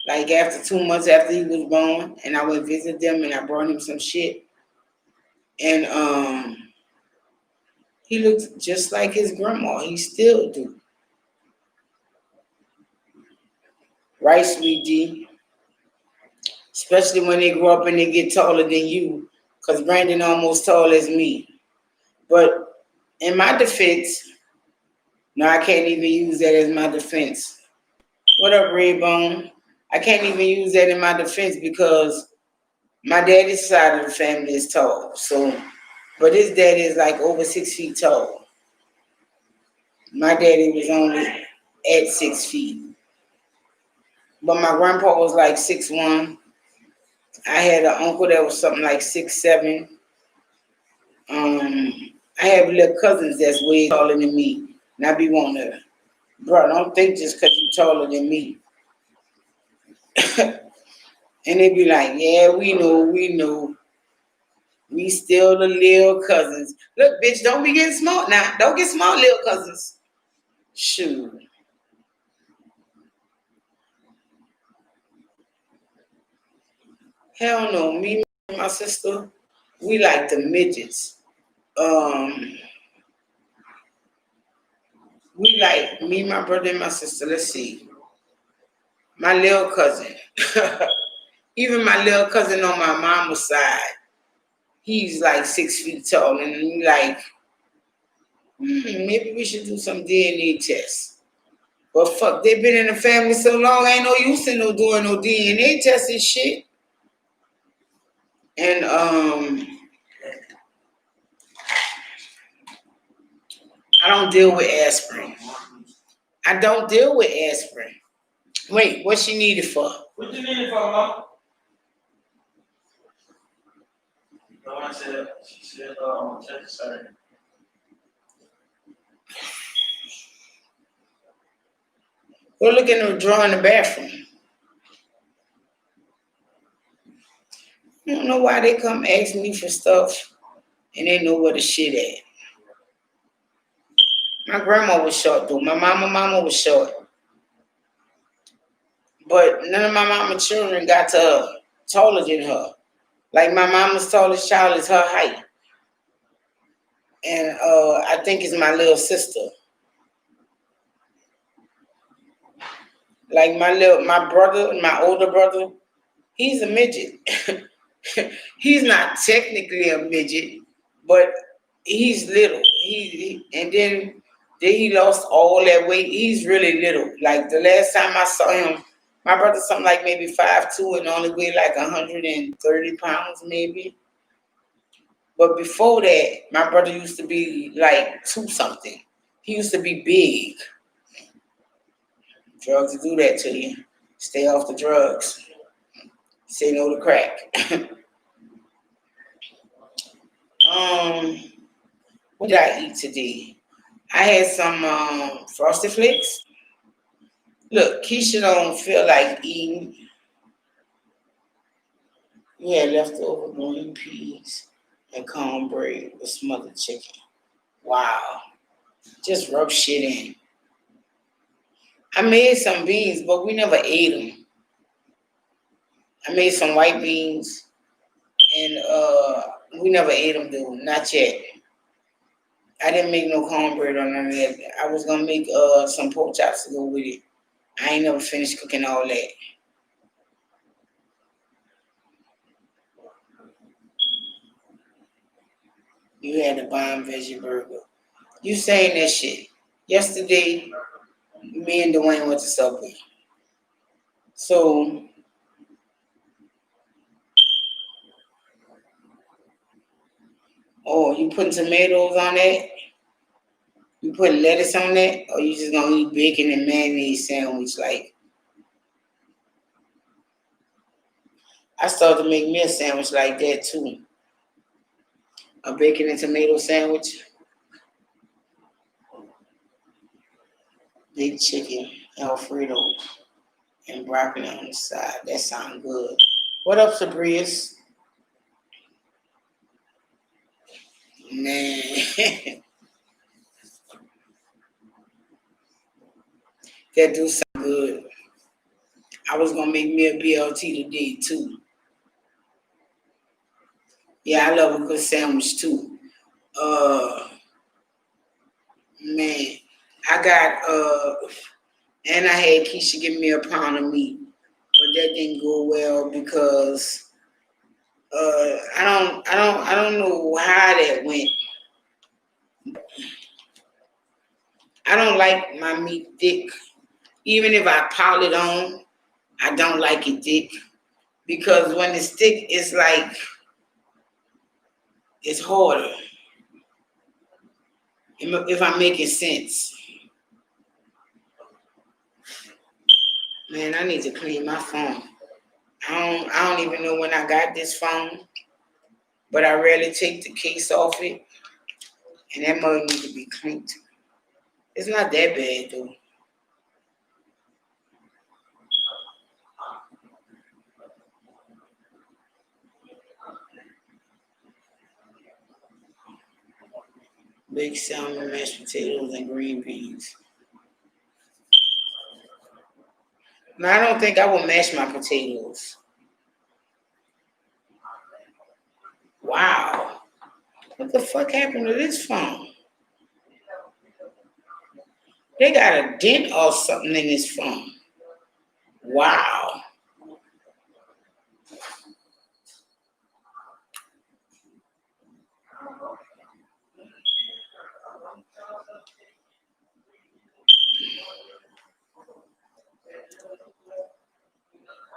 [SPEAKER 1] like after 2 months after he was born, and I went visit them and I brought him some shit. And he looked just like his grandma. He still do. Right, sweet D? Especially when they grow up and they get taller than you, because Brandon almost tall as me. But in my defense, no, I can't even use that as my defense. What up, Redbone? I can't even use that in my defense because my daddy's side of the family is tall. So, but his daddy is like over 6 feet tall. My daddy was only at 6 feet. But my grandpa was like 6'1". I had an uncle that was something like 6'7". I have little cousins that's way taller than me. And I be wanting to, bro, don't think just because you're taller than me. And they be like, yeah, we know. We still the little cousins. Look, bitch, don't be getting smart now. Don't get smart, little cousins. Shoot. Hell no. Me and my sister, we like the midgets. We like me, my brother, and my sister. Let's see. My little cousin. Even my little cousin on my mama's side, he's like 6 feet tall. And we like, maybe we should do some DNA tests. But fuck, they been in the family so long, ain't no use in no doing no DNA tests and shit. And I don't deal with aspirin. I don't deal with aspirin. Wait, what she need it for?
[SPEAKER 2] What you need it for, Mom? No, I said, she said, check the side.
[SPEAKER 1] Go look in the drawer in the bathroom. I don't know why they come ask me for stuff and they know where the shit at. My grandma was short though. My mama was short. But none of my mama children got to her, taller than her. Like my mama's tallest child is her height. And I think it's my little sister. Like my brother, my older brother, he's a midget. He's not technically a midget, but he's little. And then he lost all that weight. He's really little. Like the last time I saw him, my brother's something like maybe 5'2" and only weighed like 130 pounds maybe. But before that, my brother used to be like 2 something. He used to be big. Drugs do that to you. Stay off the drugs. Say no to crack. What did I eat today? I had some Frosted Flakes. Look, Keisha don't feel like eating. We had leftover green peas and cornbread with smothered chicken. Wow. Just rub shit in. I made some beans, but we never ate them. I made some white beans, and we never ate them, though. Not yet. I didn't make no cornbread or none of that. I was gonna make some pork chops to go with it. I ain't never finished cooking all that. You had the bomb veggie burger. You saying that shit. Yesterday, me and Dwayne went to Subway. So, you putting tomatoes on that? You putting lettuce on that? Or you just gonna eat bacon and mayonnaise sandwich like? I started to make me a sandwich like that too. A bacon and tomato sandwich. big chicken, Alfredo, and broccoli on the side. That sounds good. What up, Sabrius? Man, that do sound good. I was gonna make me a BLT today too. Yeah, I love a good sandwich too. Man, I got and I had Keisha give me a pound of meat, but that didn't go well because I don't know how that went. I don't like my meat thick. Even if I pile it on, I don't like it thick because when it's thick, it's like it's harder. If I'm making sense, man, I need to clean my phone. I don't even know when I got this phone, but I rarely take the case off it, and that mug needs to be cleaned. It's not that bad though. Big salmon, mashed potatoes, and green beans. Now I don't think I will mash my potatoes. Wow, what the fuck happened to this phone? They got a dent or something in this phone. Wow.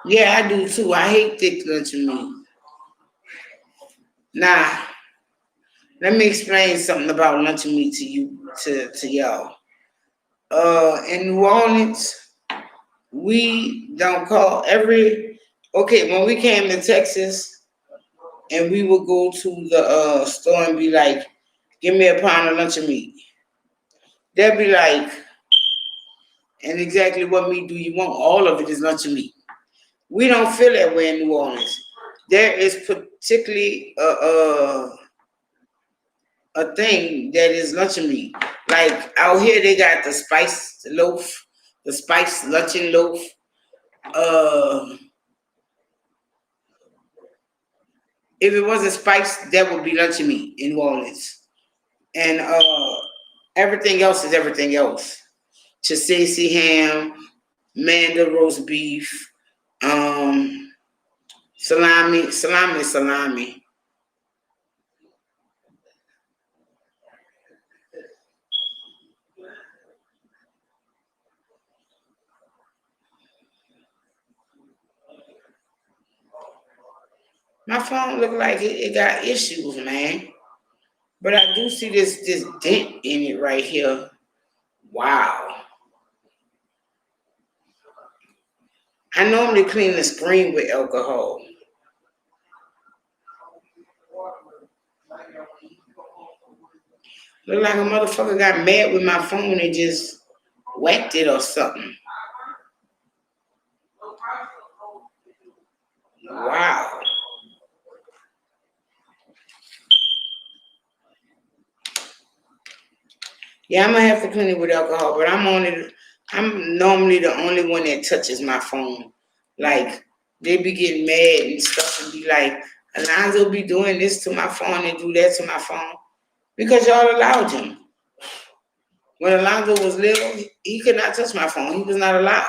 [SPEAKER 1] Yeah, I do too. I hate thick lunch meat. Now, let me explain something about luncheon meat to you, to y'all. In New Orleans, we don't call every. Okay, when we came to Texas, and we would go to the store and be like, "Give me a pound of luncheon meat." They'd be like, "And exactly what meat do you want?" All of it is luncheon meat. We don't feel that way in New Orleans. There is particularly a thing that is luncheon meat. Like out here, they got the spice loaf, the spice luncheon loaf. Uh, if it wasn't spiced, that would be luncheon meat in New Orleans. And everything else is everything else. Chisesi ham, Manda roast beef, salami. My phone look like it got issues, man. But I do see this dent in it right here. Wow. I normally clean the screen with alcohol. Look like a motherfucker got mad with my phone and just whacked it or something. Wow. Yeah, I'm gonna have to clean it with alcohol, but I'm normally the only one that touches my phone. Like they be getting mad and stuff and be like, Alonzo be doing this to my phone and do that to my phone. Because y'all allowed him. When Alonzo was little, he could not touch my phone. He was not allowed.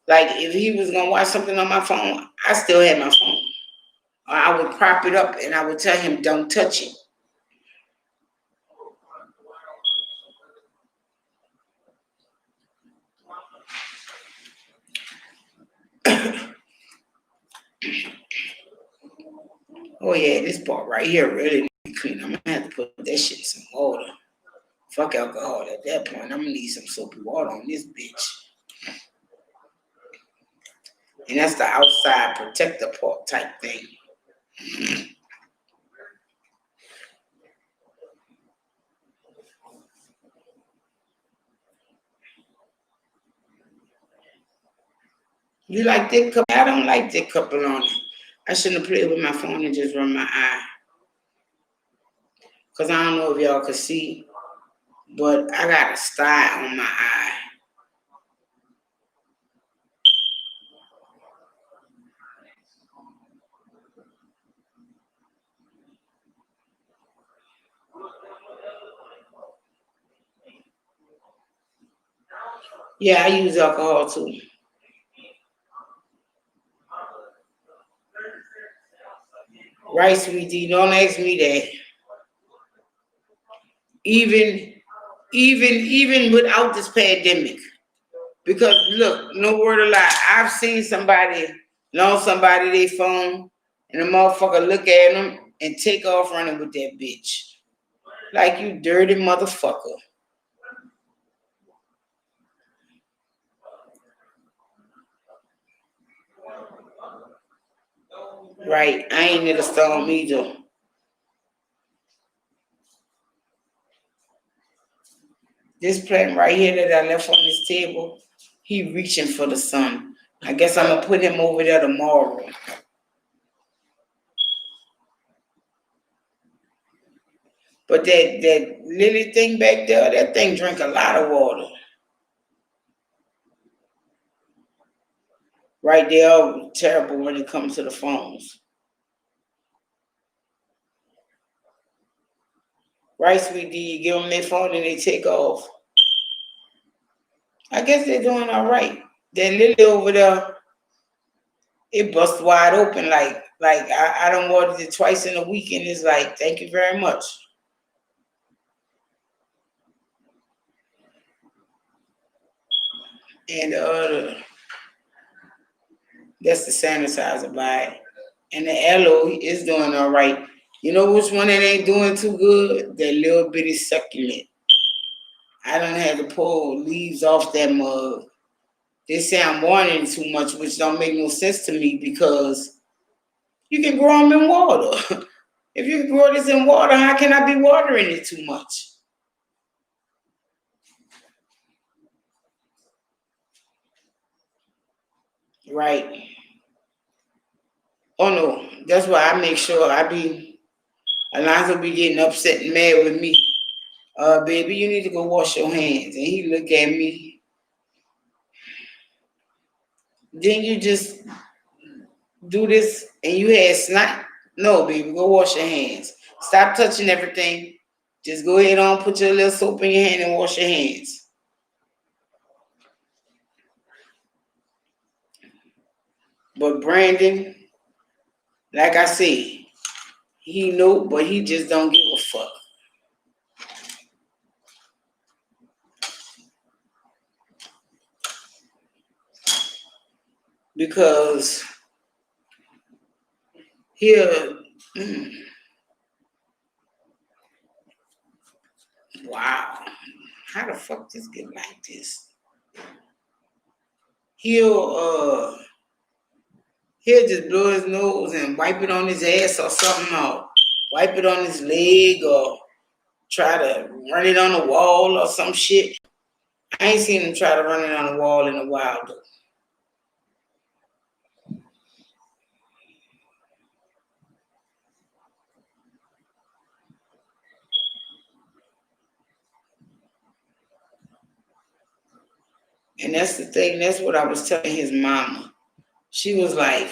[SPEAKER 1] Like if he was gonna watch something on my phone, I still had my phone. Or I would prop it up and I would tell him, don't touch it. Oh yeah, this part right here really need to be clean. I'm gonna have to put that shit in some water. Fuck alcohol at that point. I'm gonna need some soapy water on this bitch. And that's the outside protector part type thing. You like thick couple? I don't like thick couple on it. I shouldn't have played with my phone and just run my eye. Because I don't know if y'all can see, but I got a sty on my eye. Yeah, I use alcohol too. Right, sweetie, don't ask me that. Even, even without this pandemic. Because look, no word of lie, I've seen somebody loan somebody their phone, and the motherfucker look at them and take off running with that bitch. Like, you dirty motherfucker. Right, I ain't in the storm either. This plant right here that I left on this table, he reaching for the sun. I guess I'm gonna put him over there tomorrow. But that lily thing back there, that thing drink a lot of water. Right, they are terrible when it comes to the phones. Right, sweetie, you give them their phone and they take off. I guess they're doing all right. That lily over there, it bust wide open. Like I don't water it twice in a week, and it's like, thank you very much. And that's the sanitizer by it. And the aloe is doing all right. You know which one that ain't doing too good? That little bitty succulent. I don't have to pull leaves off that mug. They say I'm watering too much, which don't make no sense to me because you can grow them in water. If you can grow this in water, how can I be watering it too much? Right. Oh no, that's why I make sure I be. Alonzo be getting upset and mad with me. Baby, you need to go wash your hands. And he look at me. Then you just do this and you had snot? No, baby, go wash your hands. Stop touching everything. Just go ahead on, put your little soap in your hand and wash your hands. But Brandon, like I said, he know, but he just don't give a fuck. Because he'll, wow, how the fuck this get like this? He'll he'll just blow his nose and wipe it on his ass or something, or wipe it on his leg, or try to run it on the wall or some shit. I ain't seen him try to run it on the wall in a while though. And that's the thing, that's what I was telling his mama. She was like,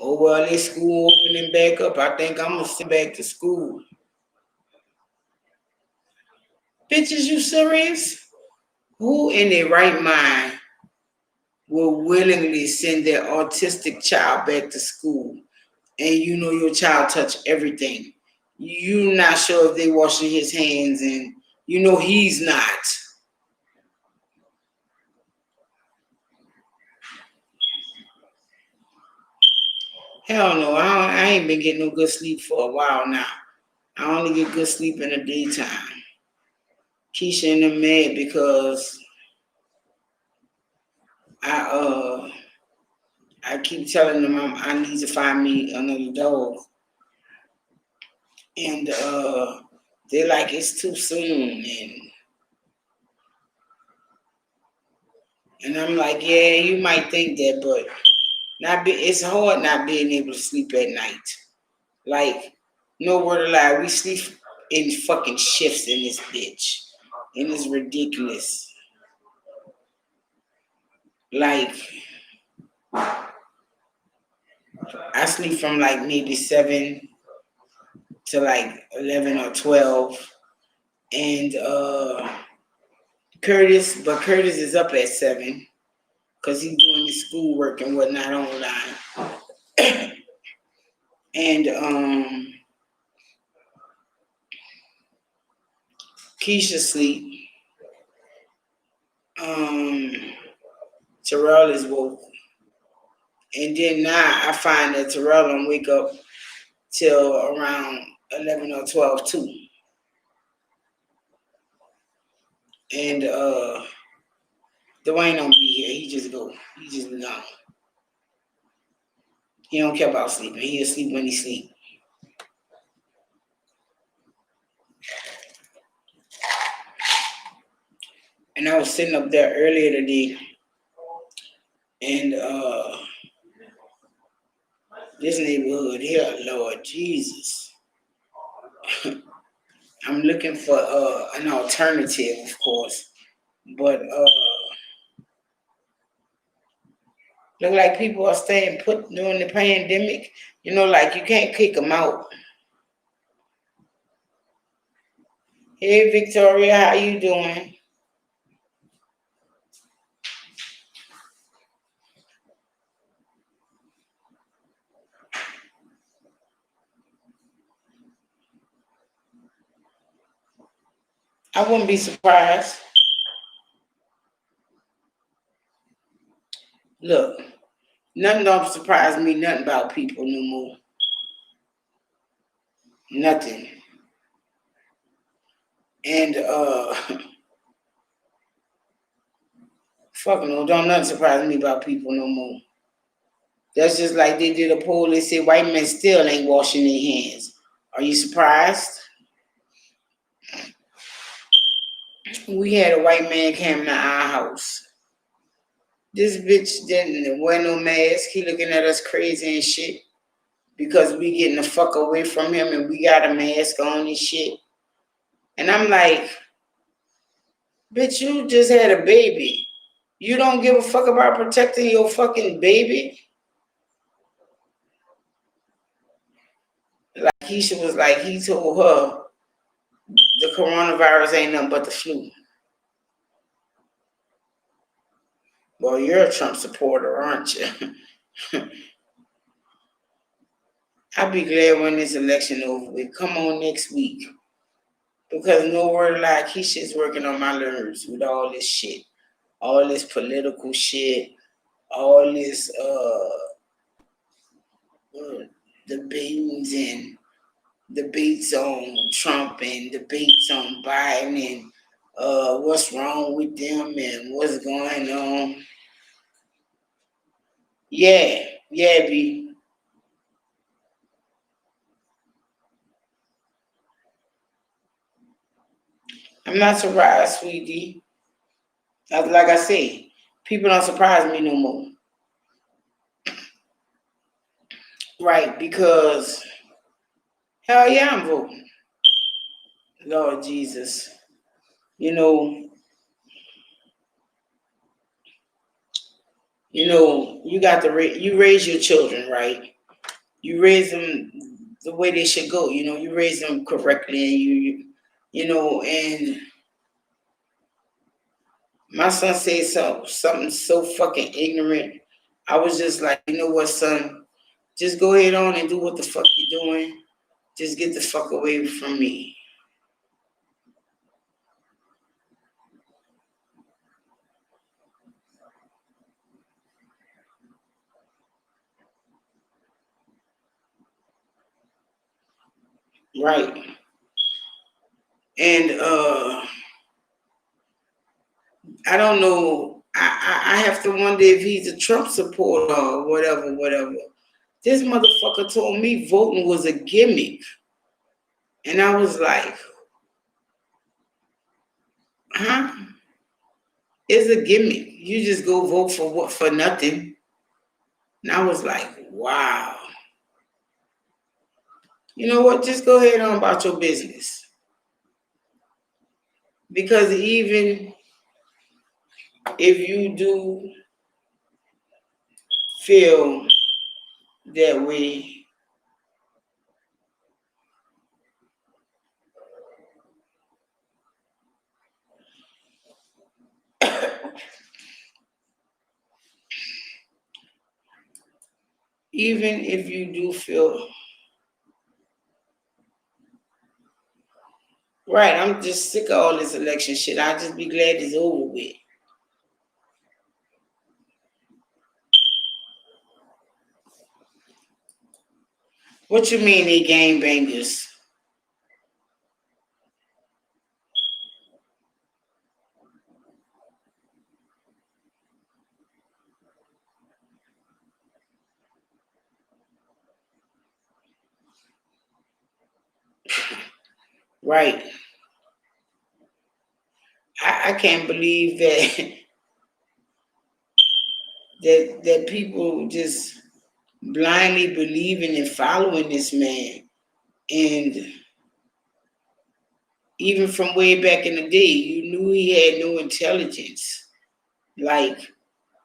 [SPEAKER 1] oh well, this school opening back up. I think I'm gonna send back to school. Bitches, you serious? Who in their right mind will willingly send their autistic child back to school and you know your child touch everything? You not sure if they washing his hands and you know he's not. Hell no, I ain't been getting no good sleep for a while now. I only get good sleep in the daytime. Keisha and them mad because I I keep telling them I need to find me another dog. And they like it's too soon, And I'm like, yeah, you might think that, but it's hard not being able to sleep at night. Like, no word of lie, we sleep in fucking shifts in this bitch. And it's ridiculous. Like, I sleep from like maybe 7 to like 11 or 12. And Curtis is up at 7 because he's doing his schoolwork and whatnot online. And Keisha sleep. Terrell is woke. And then now I find that Terrell don't wake up till around 11 or 12 too. And Dwayne don't be here. He just go. He just be gone. He don't care about sleeping. He'll sleep when he sleep. And I was sitting up there earlier today, and this neighborhood here, Lord Jesus. I'm looking for an alternative, of course, but look like people are staying put during the pandemic. You know, like you can't kick them out. Hey, Victoria, how you doing? I wouldn't be surprised. Look, nothing don't surprise me, nothing about people no more. Nothing. And fuck no, don't nothing surprise me about people no more. That's just like they did a poll, they said white men still ain't washing their hands. Are you surprised? We had a white man come to our house. This bitch didn't wear no mask. He looking at us crazy and shit because we getting the fuck away from him and we got a mask on and shit. And I'm like, bitch, you just had a baby. You don't give a fuck about protecting your fucking baby? Like Keisha was like, he told her the coronavirus ain't nothing but the flu. Well, you're a Trump supporter, aren't you? I'll be glad when this election over with. Come on next week. Because no word like Keisha's working on my nerves with all this shit. All this political shit. All this debates and debates on Trump and debates on Biden and what's wrong with them and what's going on. Yeah, B. I'm not surprised, sweetie. Like I say, people don't surprise me no more. Right, because hell yeah, I'm voting. Lord Jesus. You know, you got you raise your children, right? You raise them the way they should go. You raise them correctly, and and my son said something so fucking ignorant. I was just like, you know what, son? Just go ahead on and do what the fuck you're doing. Just get the fuck away from me. Right. And I don't know. I have to wonder if he's a Trump supporter or whatever. This motherfucker told me voting was a gimmick. And I was like, huh? It's a gimmick. You just go vote for what for nothing. And I was like, wow. You know what? Just go ahead on about your business. Because even if you do feel that way, even if you do feel right, I'm just sick of all this election shit. I'll just be glad it's over with. What you mean they game bangers? Right. I can't believe that that people just blindly believing and following this man. And even from way back in the day, you knew he had no intelligence. Like,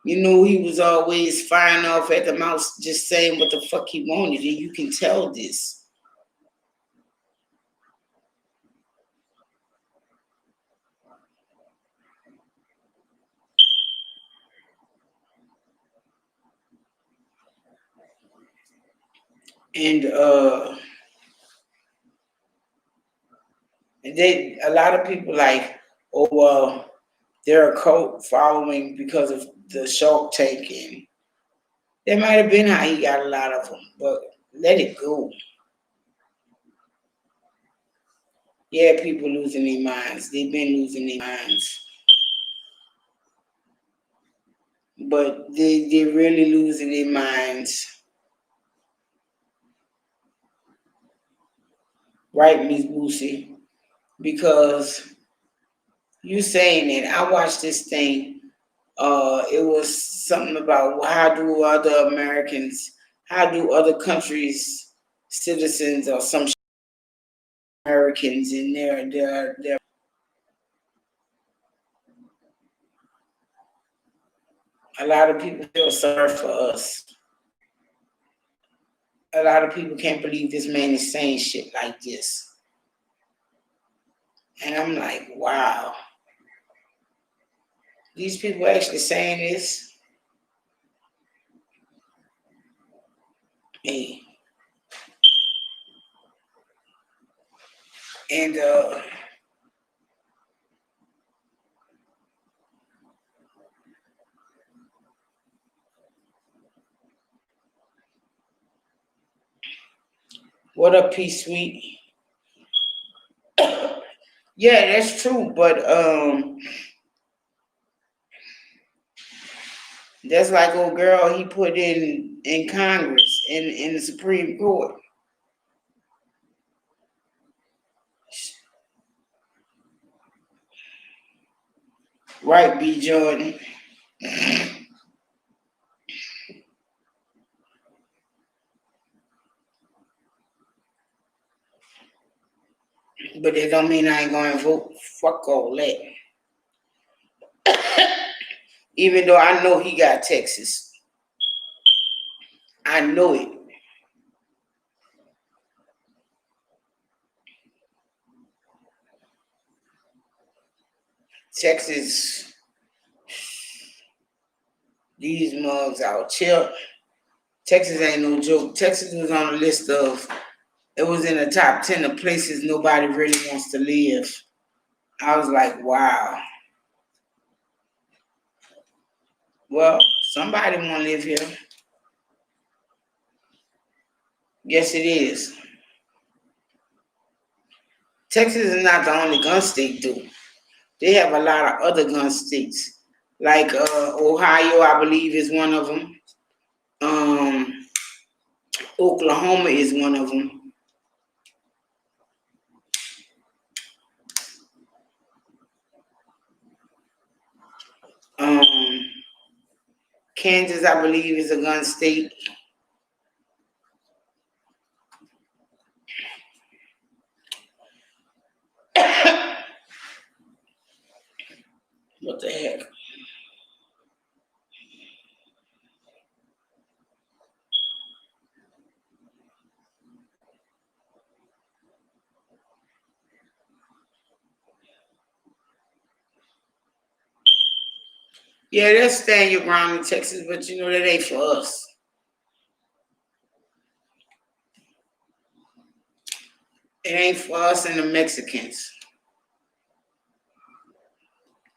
[SPEAKER 1] you know, he was always firing off at the mouth, just saying what the fuck he wanted, and you can tell this. And they a lot of people like, oh well, they're a cult following because of the Shark Tank, and that might have been how he got a lot of them, but let it go. Yeah, people losing their minds. They've been losing their minds. But they're really losing their minds. Right, Miss Boosie? Because you saying it, I watched this thing. It was something about how do other countries, citizens or some Americans in there. A lot of people feel sorry for us. A lot of people can't believe this man is saying shit like this. And I'm like, wow, these people actually saying this. Hey. And what up, P Sweet? Yeah, that's true, but that's like old girl he put in Congress in the Supreme Court. Right, B Jordan. But that don't mean I ain't gonna vote. Fuck all that. Even though I know he got Texas. I know it. Texas, these mugs out here. Texas ain't no joke. Texas was on the list of, it was in the top 10 of places nobody really wants to live. I was like, wow. Well, somebody want to live here. Yes, it is. Texas is not the only gun state, though. They have a lot of other gun states. Like Ohio, I believe, is one of them. Um, Oklahoma is one of them. Kansas, I believe, is a gun state. What the heck? Yeah, they'll stand your ground in Texas, but you know that ain't for us. It ain't for us and the Mexicans.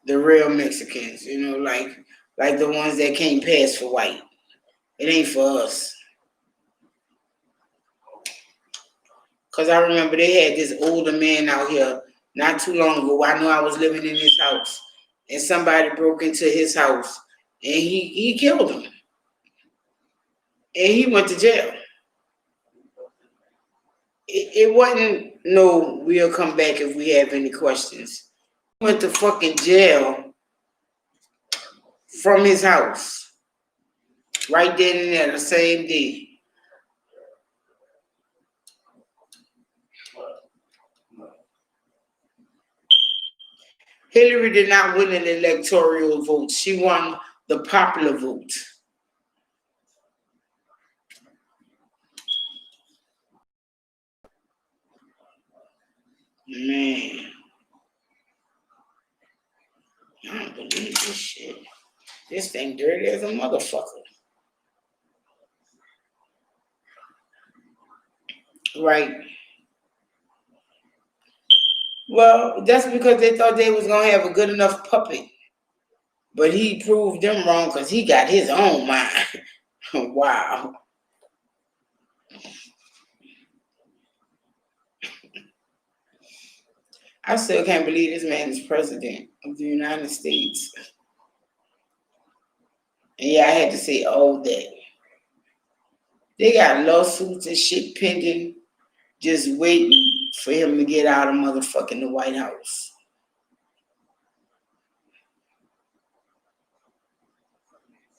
[SPEAKER 1] The real Mexicans, you know, like the ones that can't pass for white. It ain't for us. Cause I remember they had this older man out here not too long ago. I know I was living in his house, and somebody broke into his house, and he killed him, and he went to jail. It wasn't no. We'll come back if we have any questions. He went to fucking jail from his house right then and there the same day. Hillary did not win an electoral vote. She won the popular vote. Man, I don't believe this shit. This thing dirty as a motherfucker. Right. Well, that's because they thought they was gonna have a good enough puppet. But he proved them wrong because he got his own mind. Wow. I still can't believe this man is president of the United States. And yeah, I had to say all that. They got lawsuits and shit pending, just waiting for him to get out of motherfucking the White House.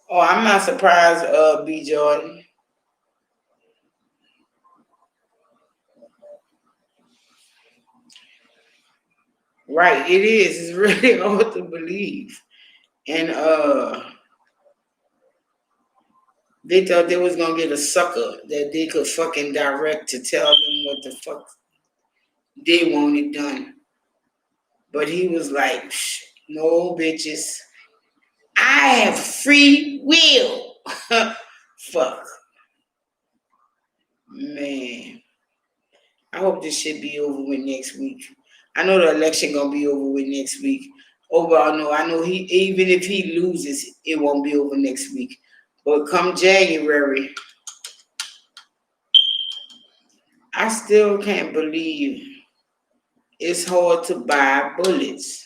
[SPEAKER 1] Oh, I'm not surprised, B. Jordan. Right, it is. It's really hard to believe. And they thought they was gonna get a sucker that they could fucking direct to tell them what the fuck they wanted done. But he was like, no bitches. I have free will. Fuck. Man. I hope this shit be over with next week. I know the election gonna be over with next week. Overall, no, I know he even if he loses, it won't be over next week. But come January, I still can't believe it's hard to buy bullets.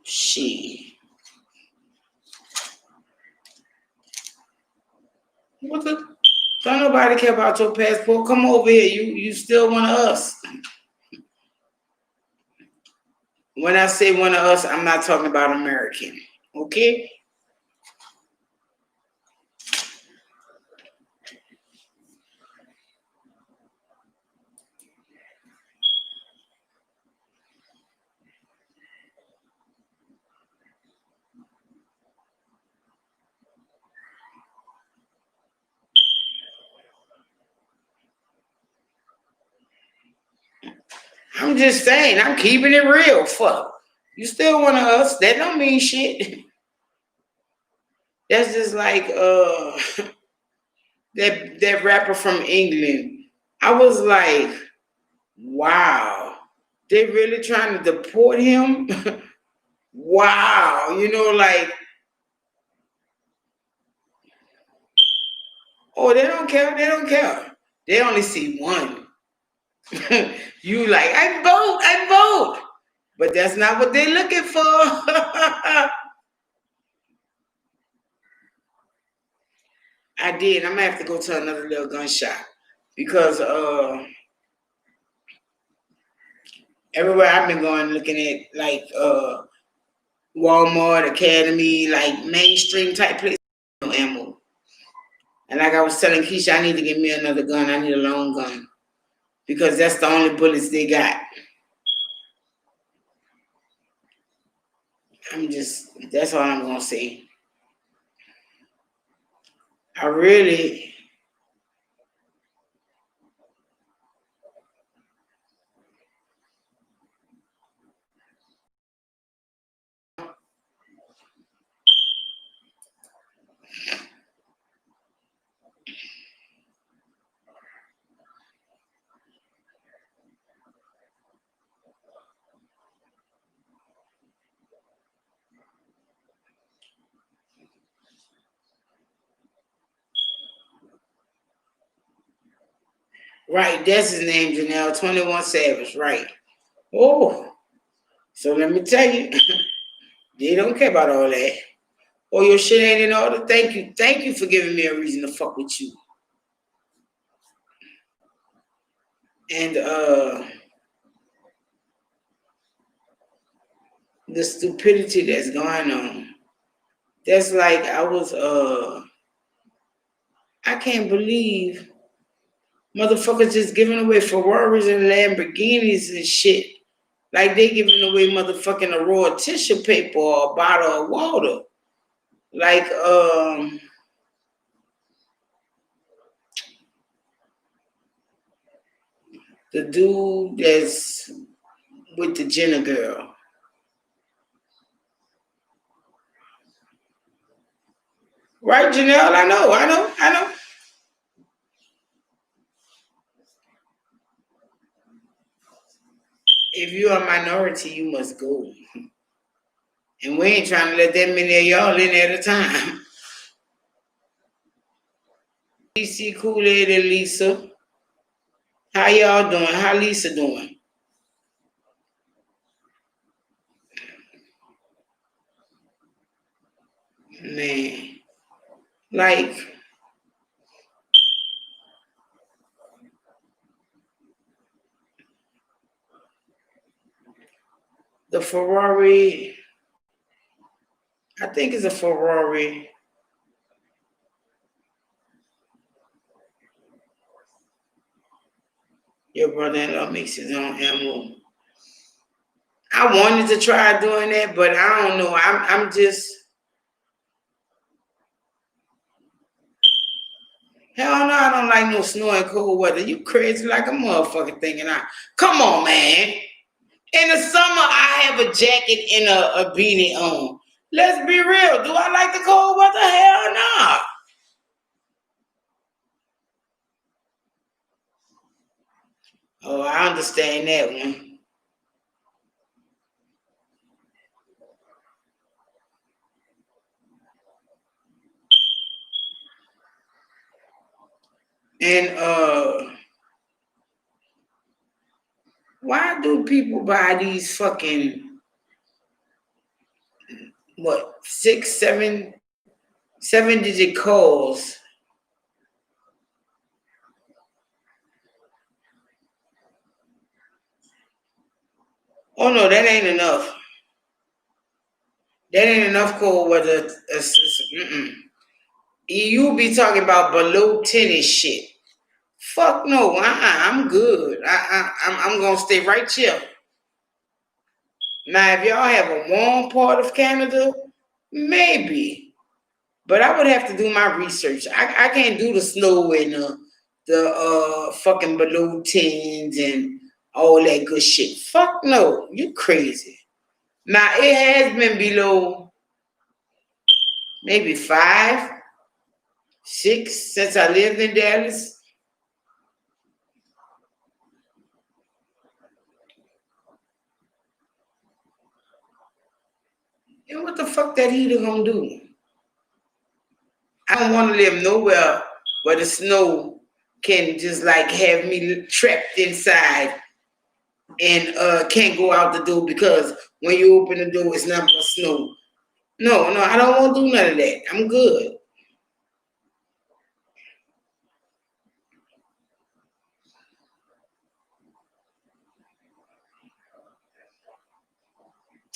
[SPEAKER 1] Shit. What the? Don't nobody care about your passport. Come over here. You still one of us. When I say one of us, I'm not talking about American. Okay? I'm just saying, I'm keeping it real. Fuck. You still one of us. That don't mean shit. That's just like that rapper from England. I was like, wow. They really trying to deport him? Wow. You know, like, oh, they don't care. They don't care. They only see one. You like, I vote. But that's not what they're looking for. I did. I'm gonna have to go to another little gun shop because everywhere I've been going, looking at like Walmart, Academy, like mainstream type places, no ammo. And like I was telling Keisha, I need to get me another gun. I need a long gun because that's the only bullets they got. That's all I'm gonna say. I really, right, that's his name, Janelle, 21 Savage, right. Oh, so let me tell you, they don't care about all that. Oh, your shit ain't in order? Thank you. Thank you for giving me a reason to fuck with you. And the stupidity that's going on. That's like I can't believe motherfuckers just giving away Ferraris and Lamborghinis and shit. Like they giving away motherfucking a roll of tissue paper or a bottle of water. Like the dude that's with the Jenna girl. Right, Janelle? I know. If you're a minority, you must go. And we ain't trying to let that many of y'all in at a time. DC Kool-Aid and Lisa. How y'all doing? How Lisa doing? Man. Like, the Ferrari, I think it's a Ferrari. Your brother-in-law makes his own ammo. I wanted to try doing that, but I don't know. I'm just, hell no, I don't like no snow and cold weather. You crazy like a motherfucker thinking come on, man. In the summer, I have a jacket and a beanie on. Let's be real. Do I like the cold weather? Hell no. Oh, I understand that one. And why do people buy these fucking what 7-digit codes? Oh no, that ain't enough. That ain't enough cold weather. You be talking about below 10 and shit. Fuck no, I'm good. I'm gonna stay right here. Now, if y'all have a warm part of Canada, maybe. But I would have to do my research. I can't do the snow and the fucking below 10s and all that good shit. Fuck no, you crazy. Now, it has been below maybe 5, 6 since I lived in Dallas. And what the fuck that heater gonna do? I don't want to live nowhere where the snow can just like have me trapped inside and can't go out the door because when you open the door, it's nothing but snow. No, I don't want to do none of that. I'm good.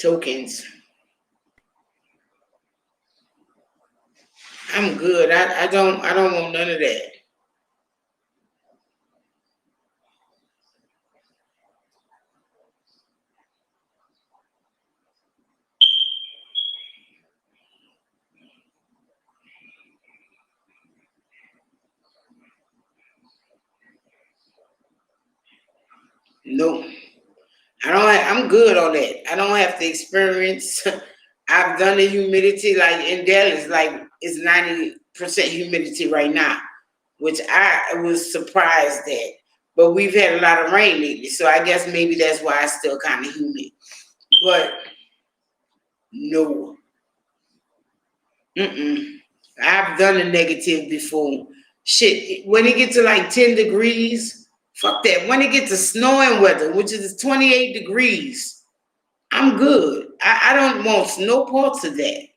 [SPEAKER 1] tokens. I'm good. I don't want none of that. Nope. I'm good on that. I don't have to experience. I've done the humidity like in Dallas, like it's 90% humidity right now, which I was surprised at. But we've had a lot of rain lately, so I guess maybe that's why it's still kind of humid. But no, I've done the negative before. Shit, when it gets to like 10 degrees, fuck that. When it gets to snowing weather, which is 28 degrees, I'm good. I don't want no parts of that.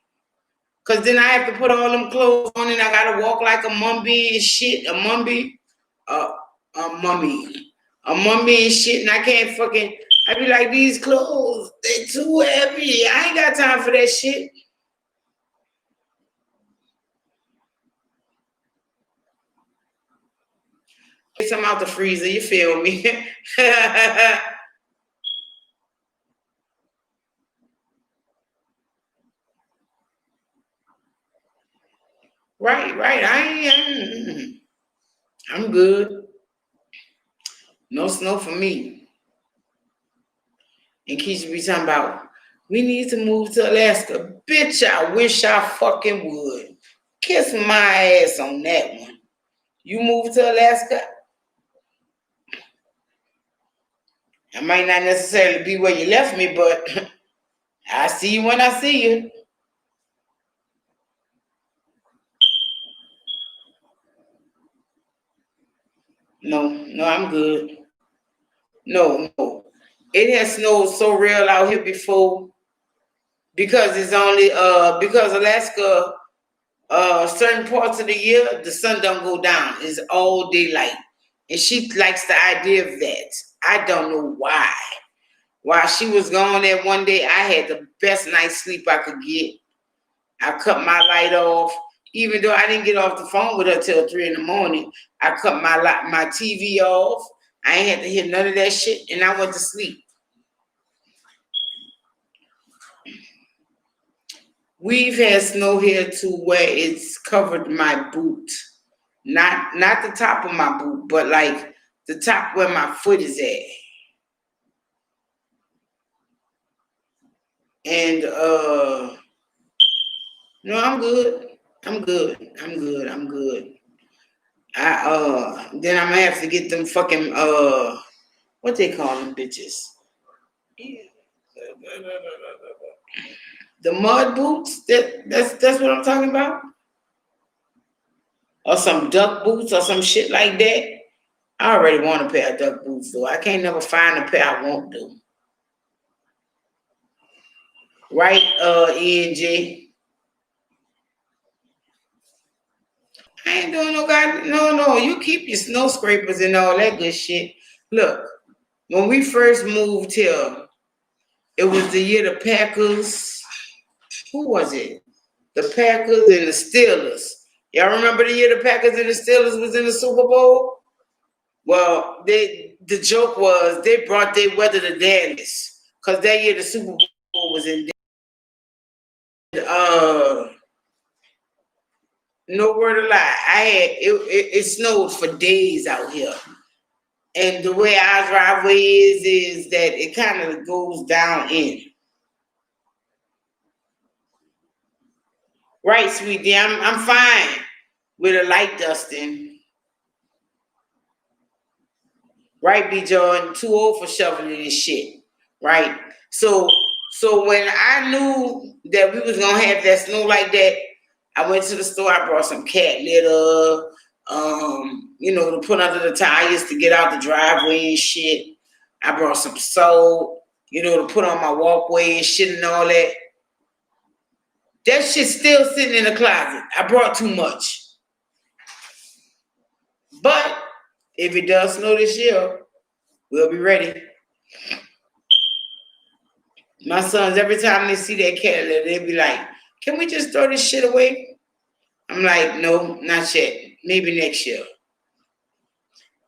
[SPEAKER 1] Cause then I have to put all them clothes on and I gotta walk like a mummy and shit. Uh, a mummy. A mummy and shit, and I can't fucking I be like, these clothes, they too heavy. I ain't got time for that shit. Get some out the freezer, you feel me? Right. I'm good. No snow for me. And Keisha be talking about, we need to move to Alaska. Bitch, I wish I fucking would. Kiss my ass on that one. You move to Alaska, I might not necessarily be where you left me, but I see you when I see you. No, I'm good. No. It has snowed so real out here before because it's only because Alaska certain parts of the year the sun don't go down. It's all daylight. And she likes the idea of that. I don't know why. While she was gone that one day, I had the best night's sleep I could get. I cut my light off. Even though I didn't get off the phone with her till 3 in the morning, I cut my TV off. I ain't had to hear none of that shit, and I went to sleep. We've had snow here to where it's covered my boot, not the top of my boot, but like the top where my foot is at. And no, I'm good. I'm good. Then I'm gonna have to get them fucking what they call them bitches? The mud boots. That's what I'm talking about. Or some duck boots or some shit like that. I already want a pair of duck boots though. I can't never find a pair I won't do. Right, ENG. I ain't doing no god. No. You keep your snow scrapers and all that good shit. Look, when we first moved here, it was the year the Packers. Who was it? The Packers and the Steelers. Y'all remember the year the Packers and the Steelers was in the Super Bowl? Well, the joke was they brought their weather to Dallas because that year the Super Bowl was in Dallas. No word of lie. It snowed for days out here. And the way our driveway is that it kind of goes down in. Right, sweetie. I'm fine with a light dusting. Right, B Jordan? Too old for shoveling this shit. Right? So when I knew that we was gonna have that snow like that, I went to the store, I brought some cat litter, to put under the tires to get out the driveway and shit. I brought some salt, to put on my walkway and shit and all that. That shit's still sitting in the closet. I brought too much. But if it does snow this year, we'll be ready. My sons, every time they see that cat litter, they be like, can we just throw this shit away? I'm like, no, not yet. Maybe next year.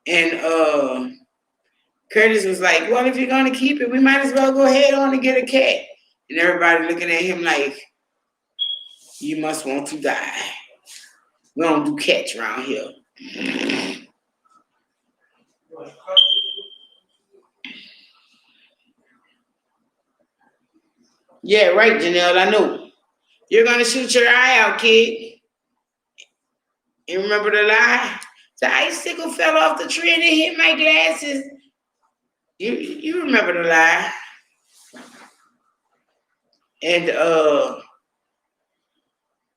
[SPEAKER 1] And Curtis was like, well, if you're gonna keep it, we might as well go ahead on and get a cat. And everybody looking at him like, you must want to die. We don't do cats around here. Yeah, right, Janelle, I know. You're gonna shoot your eye out, kid. You remember the lie? The icicle fell off the tree and it hit my glasses. You remember the lie. And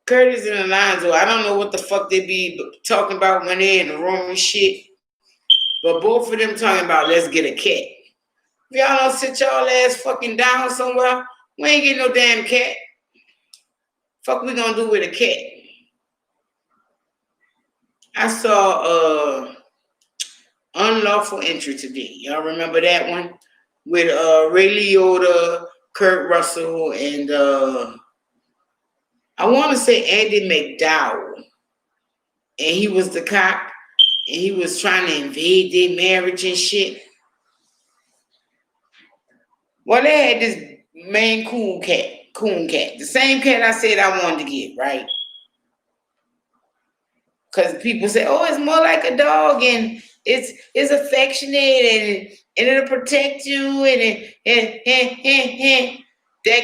[SPEAKER 1] Curtis and Alonzo, I don't know what the fuck they be talking about when they in the room and shit. But both of them talking about let's get a cat. If y'all don't sit y'all ass fucking down somewhere, we ain't getting no damn cat. Fuck we gonna do with a cat? I saw Unlawful Entry today. Y'all remember that one? With Ray Liotta, Kurt Russell, and I want to say Andy McDowell. And he was the cop, and he was trying to invade their marriage and shit. Well, they had this Maine Coon cat, the same cat I said I wanted to get, right? Because people say, oh, it's more like a dog, and it's affectionate, and it'll protect you, and that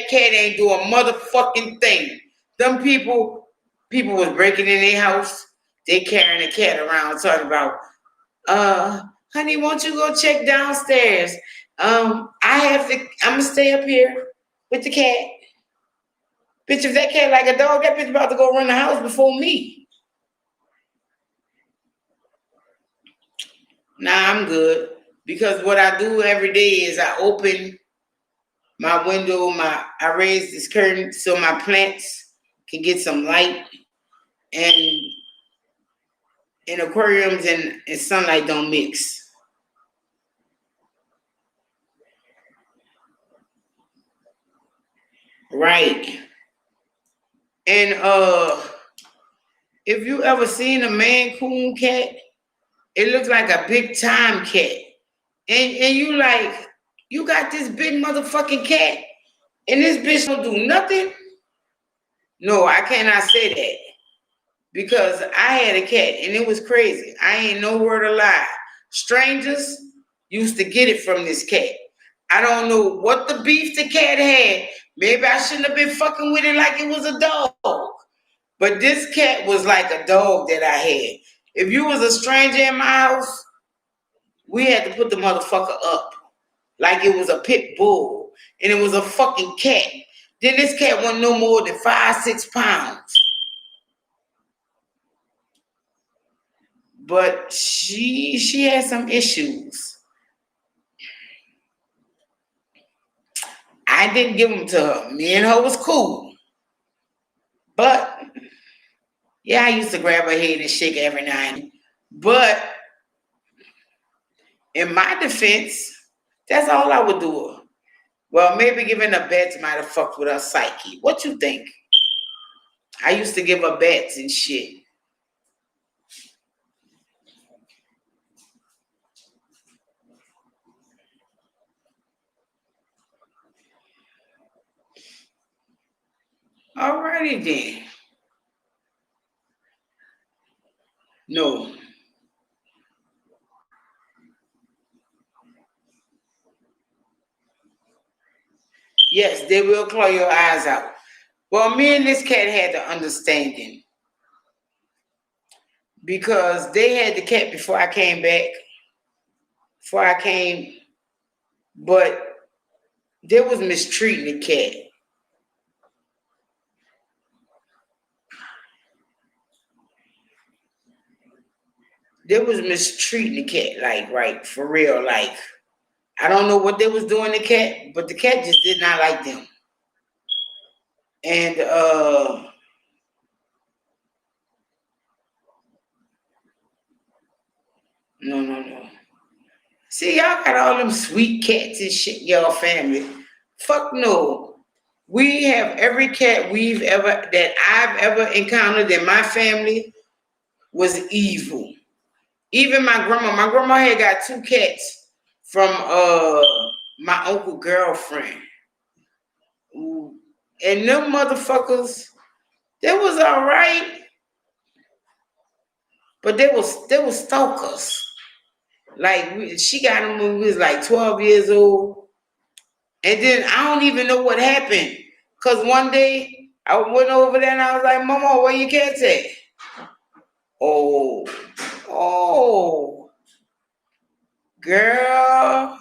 [SPEAKER 1] cat ain't do a motherfucking thing. Them people was breaking in their house. They carrying a cat around talking about, honey, won't you go check downstairs? I'm gonna stay up here with the cat. Bitch, if that cat like a dog, that bitch about to go run the house before me. Nah, I'm good. Because what I do every day is I open my window, I raise this curtain so my plants can get some light, and aquariums and sunlight don't mix. Right. And if you ever seen a Maine Coon cat, it looks like a big time cat. And you like, you got this big motherfucking cat, and this bitch don't do nothing? No, I cannot say that. Because I had a cat, and it was crazy. I ain't no word of lie. Strangers used to get it from this cat. I don't know what the beef the cat had. Maybe I shouldn't have been fucking with it like it was a dog. But this cat was like a dog that I had. If you was a stranger in my house, we had to put the motherfucker up like it was a pit bull, and it was a fucking cat. Then this cat wasn't no more than 5-6 pounds. But she had some issues. I didn't give them to her. Me and her was cool. But yeah, I used to grab her head and shake her every now and then. But in my defense, that's all I would do her. Well, maybe giving her bets might have fucked with her psyche. What you think? I used to give her bets and shit. Alrighty then. No. Yes, they will claw your eyes out. Well, me and this cat had the understanding because they had the cat before I came back. But they was mistreating the cat. They was mistreating the cat, like, right, for real, like. I don't know what they was doing to the cat, but the cat just did not like them. And no. See, y'all got all them sweet cats and shit in y'all family. Fuck no. We have every cat that I've ever encountered in my family was evil. Even my grandma. My grandma had got two cats from my uncle girlfriend. Ooh. And them motherfuckers, they was all right, but they was stalkers. Like she got them when we was like 12 years old. And then I don't even know what happened. Cause one day I went over there and I was like, Mama, where your cats at? Oh, oh, girl.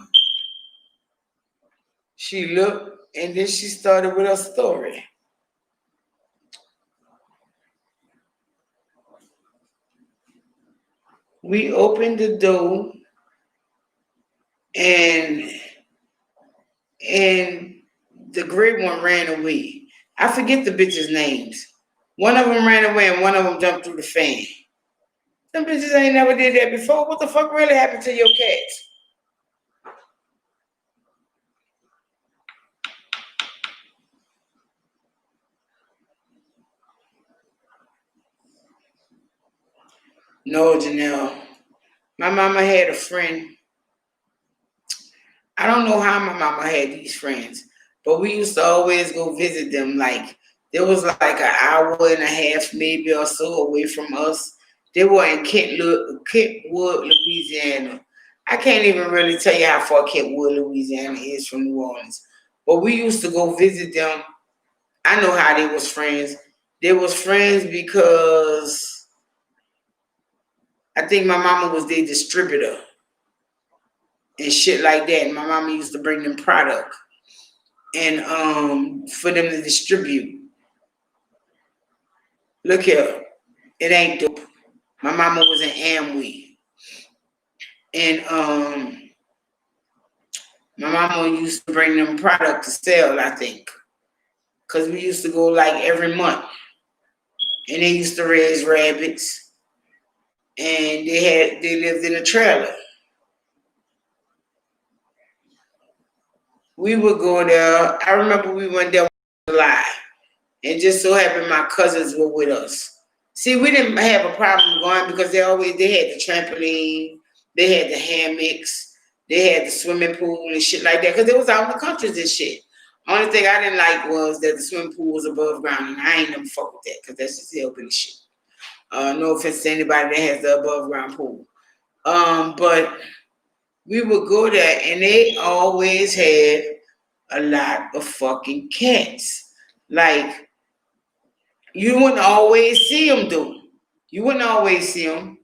[SPEAKER 1] She looked and then she started with her story. We opened the door and the gray one ran away. I forget the bitches' names. One of them ran away and one of them jumped through the fan. Some bitches ain't never did that before. What the fuck really happened to your cats? No, Janelle. My mama had a friend. I don't know how my mama had these friends, but we used to always go visit them. Like, there was like an hour and a half, maybe or so, away from us. They were in Kentwood, Louisiana. I can't even really tell you how far Kentwood, Louisiana is from New Orleans. But we used to go visit them. I know how they was friends. They was friends because I think my mama was their distributor and shit like that. And my mama used to bring them product and for them to distribute. Look here, it ain't dope. My mama was in Amway, and my mama used to bring them product to sell. I think, cause we used to go like every month, and they used to raise rabbits, and they lived in a trailer. We would go there. I remember we went there in July. And just so happened my cousins were with us. See, we didn't have a problem going because they had the trampoline, they had the hammocks, they had the swimming pool and shit like that. Because they was out in the countries and shit. Only thing I didn't like was that the swimming pool was above ground, and I ain't never fuck with that because that's just hillbilly shit. No offense to anybody that has the above ground pool. But we would go there, and they always had a lot of fucking cats. Like, you wouldn't always see them though. You wouldn't always see them.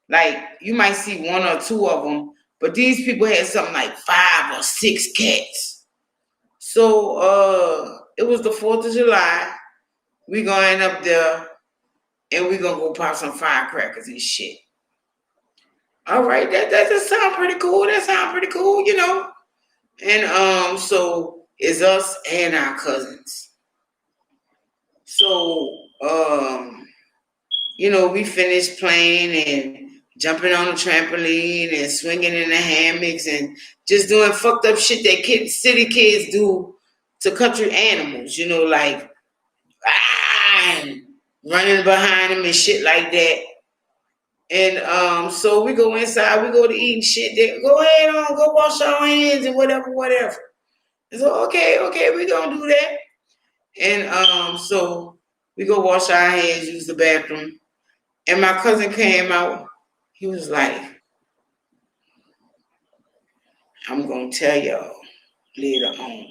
[SPEAKER 1] Like, you might see one or two of them, but these people had something like 5 or 6 cats. So it was the 4th of July. We going up there and we gonna go pop some firecrackers and shit. All right, that just sound pretty cool. That sound pretty cool, you know. And so it's us and our cousins. So you know, we finished playing and jumping on the trampoline and swinging in the hammocks and just doing fucked up shit that city kids do to country animals, you know, like running behind them and shit like that. And so we go inside, we go to eat and shit. They go ahead on, go wash our hands and whatever. And so okay, we gonna do that. And so we go wash our hands, use the bathroom. And my cousin came out. He was like, I'm going to tell y'all later on.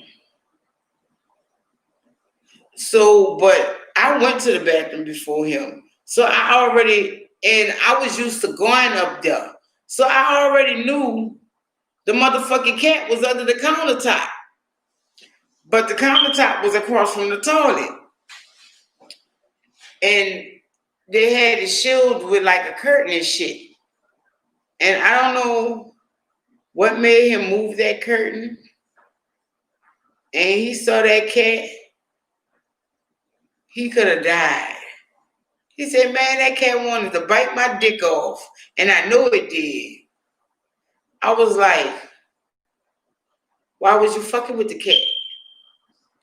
[SPEAKER 1] So, but I went to the bathroom before him. So I was used to going up there. So I already knew the motherfucking cat was under the countertop. But the countertop was across from the toilet. And they had it shielded with like a curtain and shit. And I don't know what made him move that curtain. And he saw that cat. He could have died. He said, man, that cat wanted to bite my dick off. And I know it did. I was like, why was you fucking with the cat?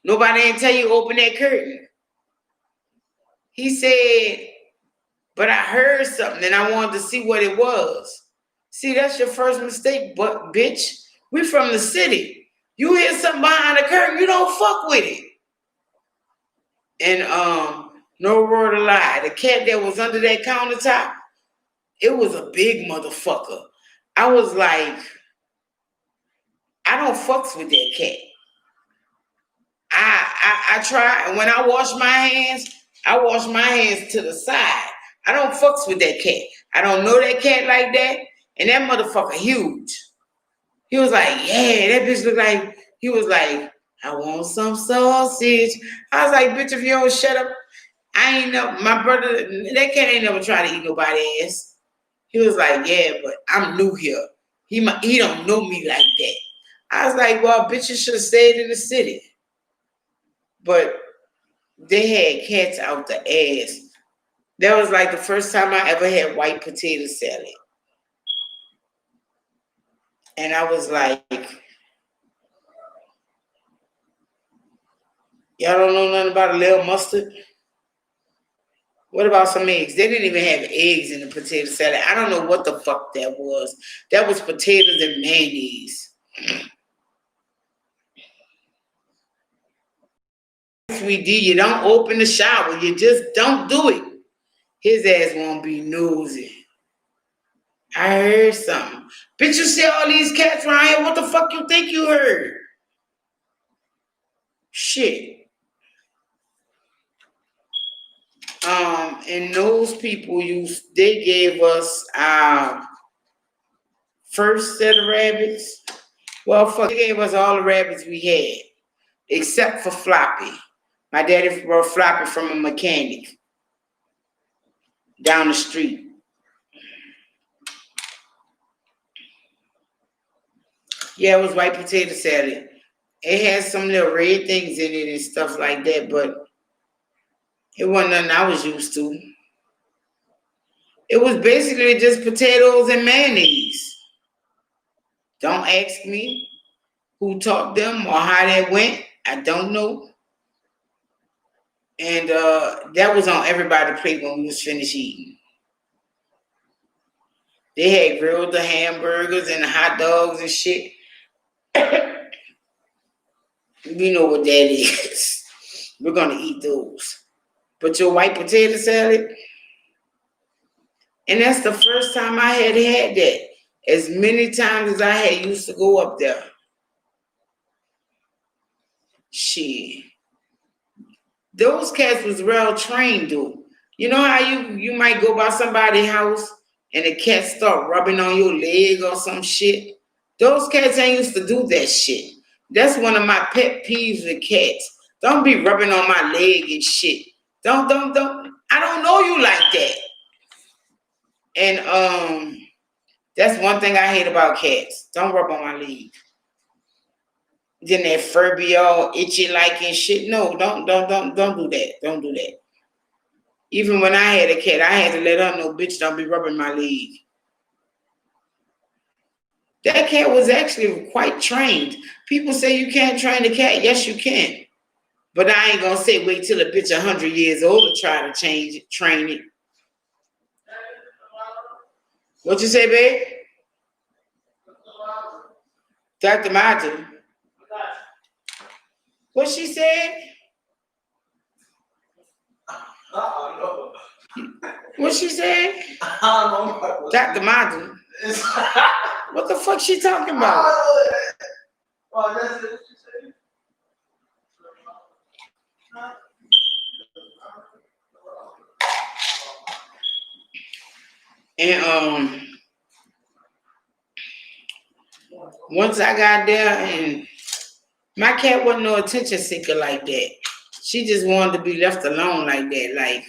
[SPEAKER 1] Nobody didn't tell you open that curtain. He said, but I heard something and I wanted to see what it was. See, that's your first mistake, but bitch, we from the city. You hear something behind the curtain, you don't fuck with it. And no word of lie, the cat that was under that countertop, it was a big motherfucker. I was like, I don't fucks with that cat. I try, and when I wash my hands to the side. I don't fucks with that cat. I don't know that cat like that, and that motherfucker huge. He was like, yeah, that bitch looked like, he was like, I want some sausage. I was like, bitch, if you don't shut up, I ain't know, my brother, that cat ain't never tried to eat nobody's ass. He was like, yeah, but I'm new here. He don't know me like that. I was like, well, bitch, you should have stayed in the city. But they had cats out the ass. That was like the first time I ever had white potato salad. And I was like, y'all don't know nothing about a little mustard? What about some eggs? They didn't even have eggs in the potato salad. I don't know what the fuck that was. That was potatoes and mayonnaise. Sweet D, you don't open the shower. You just don't do it. His ass won't be nosy. I heard something. Bitch, you see all these cats around here? What the fuck you think you heard? Shit. And those people they gave us our first set of rabbits. Well, fuck, they gave us all the rabbits we had, except for Floppy. My daddy brought Floppy from a mechanic down the street. Yeah, it was white potato salad. It had some little red things in it and stuff like that, but it wasn't nothing I was used to. It was basically just potatoes and mayonnaise. Don't ask me who taught them or how that went. I don't know. And that was on everybody's plate when we was finished eating. They had grilled the hamburgers and the hot dogs and shit. We know what that is. We're gonna eat those. But your white potato salad, and that's the first time I had that. As many times as I had used to go up there. Shit. Those cats was well trained, though. You know how you might go by somebody's house and the cat start rubbing on your leg or some shit? Those cats ain't used to do that shit. That's one of my pet peeves with cats. Don't be rubbing on my leg and shit. Don't. I don't know you like that. And that's one thing I hate about cats. Don't rub on my leg. Then that fur be all itchy like and shit. No, don't do that. Don't do that. Even when I had a cat, I had to let her know, bitch, don't be rubbing my leg. That cat was actually quite trained. People say you can't train a cat. Yes, you can. But I ain't gonna say wait till a bitch 100 years old to try to train it. What you say, babe? Dr. Martin. What she said? What she said?
[SPEAKER 2] I don't know.
[SPEAKER 1] Dr. Martin. What the fuck she talking about?
[SPEAKER 2] Oh, that's it. She said.
[SPEAKER 1] And once I got there, and my cat wasn't no attention seeker like that. She just wanted to be left alone like that. Like,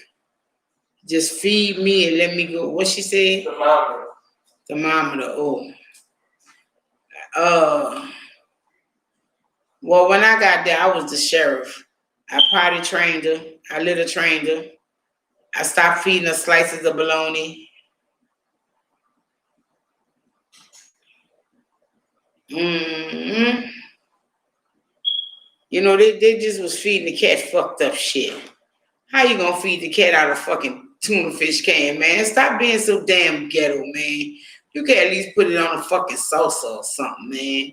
[SPEAKER 1] just feed me and let me go. What she said?
[SPEAKER 2] Thermometer.
[SPEAKER 1] Thermometer. Oh. Well, when I got there, I was the sheriff. I potty trained her. I litter trained her. I stopped feeding her slices of bologna. You know, they just was feeding the cat fucked up shit. How you gonna feed the cat out of fucking tuna fish can, man? Stop being so damn ghetto, man. You can at least put it on a fucking salsa or something, man.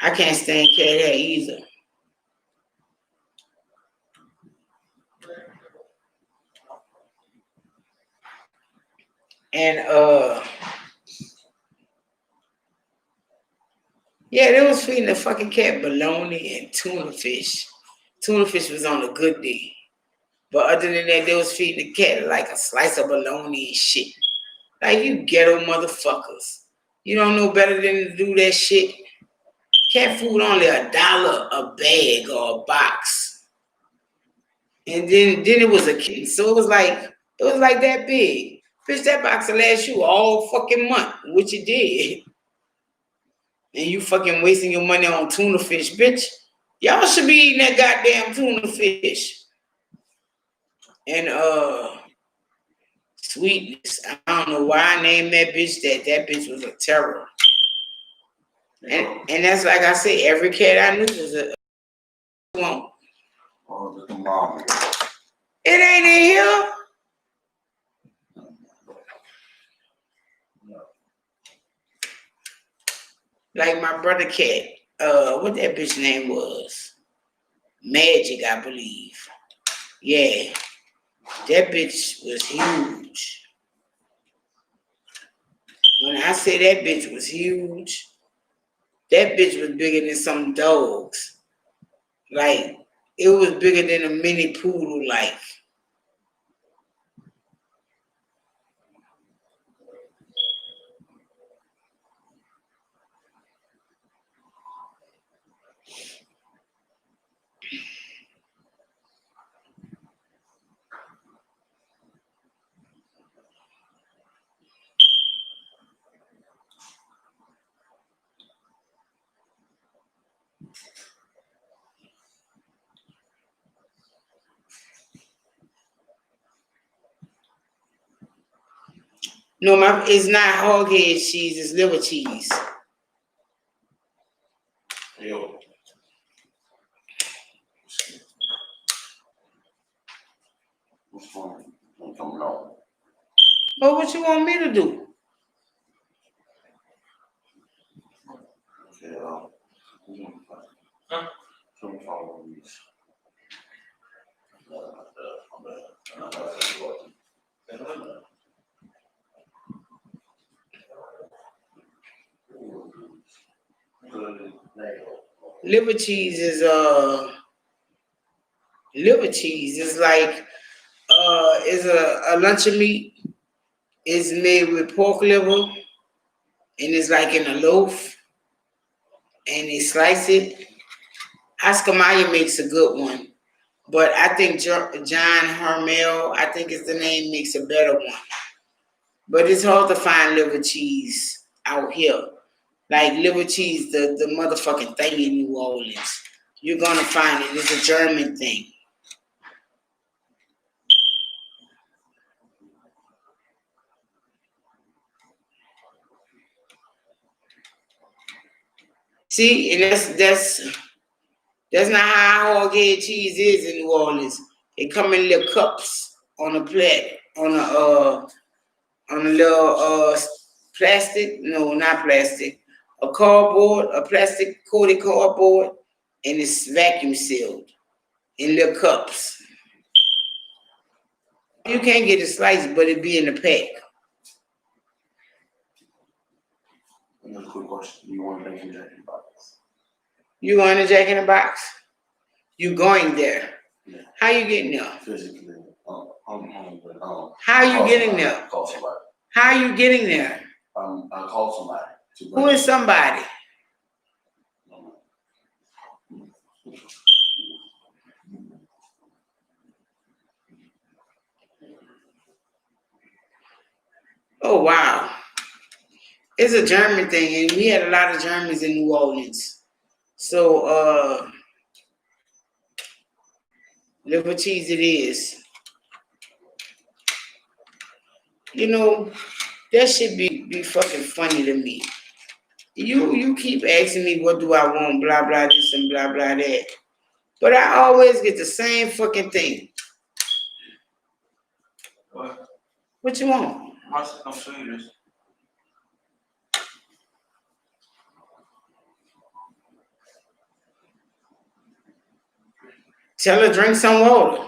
[SPEAKER 1] I can't stand cat hair either. And yeah, they was feeding the fucking cat bologna and tuna fish. Tuna fish was on a good day. But other than that, they was feeding the cat like a slice of bologna and shit. Like, you ghetto motherfuckers. You don't know better than to do that shit. Cat food only $1 a bag or a box. And then it was a kitten. So it was like that big. Bitch, that box will last you all fucking month, which it did. And you fucking wasting your money on tuna fish, bitch. Y'all should be eating that goddamn tuna fish. And Sweetness. I don't know why I named that bitch that. That bitch was a terror. And that's like I said, every cat I knew was a one.
[SPEAKER 3] Oh, the mom.
[SPEAKER 1] It ain't in here. Like my brother cat, what that bitch name was? Magic, I believe. Yeah. That bitch was huge. When I say that bitch was huge, that bitch was bigger than some dogs. Like, it was bigger than a mini poodle, like. No, it's not hog head cheese, it's liver cheese.
[SPEAKER 3] Yo. What's wrong? I'm coming out.
[SPEAKER 1] But what you want me to do?
[SPEAKER 3] Okay,
[SPEAKER 2] Huh?
[SPEAKER 3] Some follow these.
[SPEAKER 1] Liver cheese is like is a luncheon meat. It's made with pork liver and it's like in a loaf and they slice it. Oscar Mayer makes a good one, but I think John Hermel, I think is the name, makes a better one. But it's hard to find liver cheese out here. Like liver cheese, the motherfucking thing in New Orleans. You're gonna find it. It's a German thing. See, and that's not how hog head cheese is in New Orleans. It come in little cups on a plate, on a little plastic, no, not plastic, a cardboard, a plastic coated cardboard, and it's vacuum sealed in little cups. You can't get a slice, but it be in the pack.
[SPEAKER 3] Another quick question. You want to make some Jack in the Box?
[SPEAKER 1] You going to Jack in the Box? You going there?
[SPEAKER 3] Yeah.
[SPEAKER 1] How you getting there?
[SPEAKER 3] Physically. I'm home, but
[SPEAKER 1] How you getting there?
[SPEAKER 3] Call somebody.
[SPEAKER 1] How you getting there?
[SPEAKER 3] I call somebody.
[SPEAKER 1] Who is somebody? Oh wow. It's a German thing, and we had a lot of Germans in New Orleans. So liver cheese it is. You know, that should be fucking funny to me. You keep asking me what do I want, blah blah this and blah blah that. But I always get the same fucking thing.
[SPEAKER 2] What?
[SPEAKER 1] What you want?
[SPEAKER 2] Must come show you this.
[SPEAKER 1] Tell her drink some water.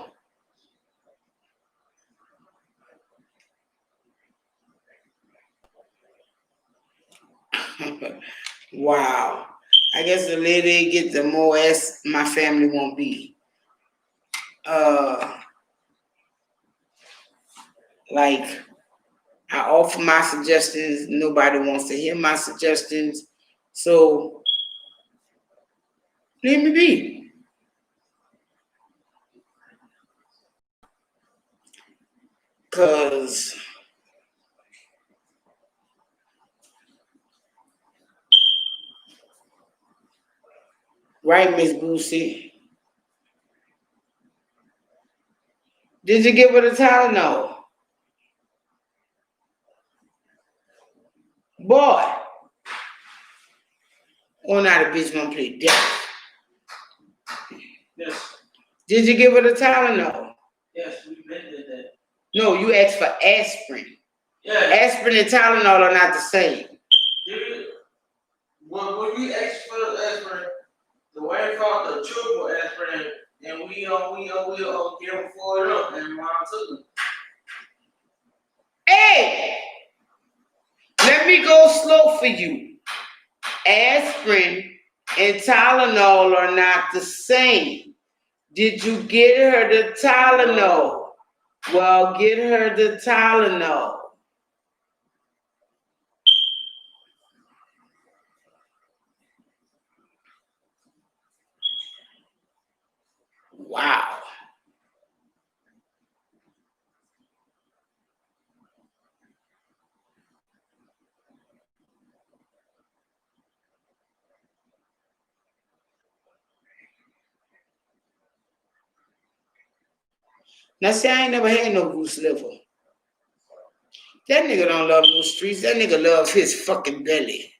[SPEAKER 1] Wow. I guess the later they get, the more ass my family won't be. Like I offer my suggestions, nobody wants to hear my suggestions. So leave me be. Cause right, Miss Boosie. Did you give her the Tylenol? Boy. Oh, now the bitch gonna play dead.
[SPEAKER 2] Yes.
[SPEAKER 1] Did you give her the Tylenol?
[SPEAKER 2] Yes, we did that.
[SPEAKER 1] No, you asked for aspirin.
[SPEAKER 2] Yeah.
[SPEAKER 1] Aspirin and Tylenol are not the same.
[SPEAKER 2] Dude, when we asked for the aspirin, the way called the triple aspirin, and we give them 4 up, and mom took them.
[SPEAKER 1] Hey, let me go slow for you. Aspirin and Tylenol are not the same. Did you get her the Tylenol? Well, get her the Tylenol. Wow. Now, see, I ain't never had no goose liver. That nigga don't love no streets. That nigga love his fucking belly.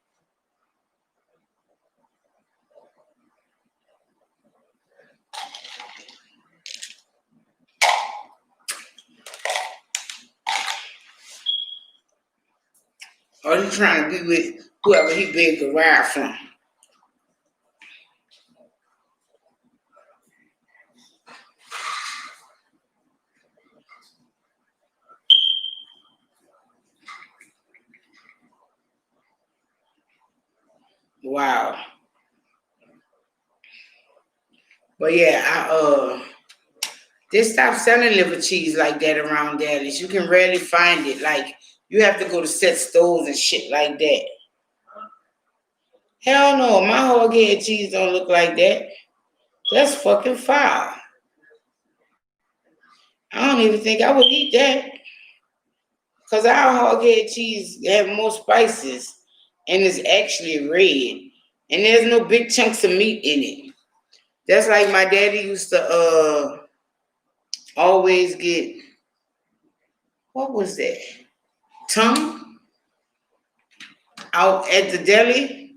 [SPEAKER 1] Or he trying to be with whoever he begged to ride from. Wow. But yeah, they stopped selling liver cheese like that around Dallas. You can rarely find it. Like, you have to go to set stores and shit like that. Hell no, my hog head cheese don't look like that. That's fucking foul. I don't even think I would eat that. Because our hog head cheese have more spices and it's actually red. And there's no big chunks of meat in it. That's like my daddy used to always get, what was that? Tongue out at the deli.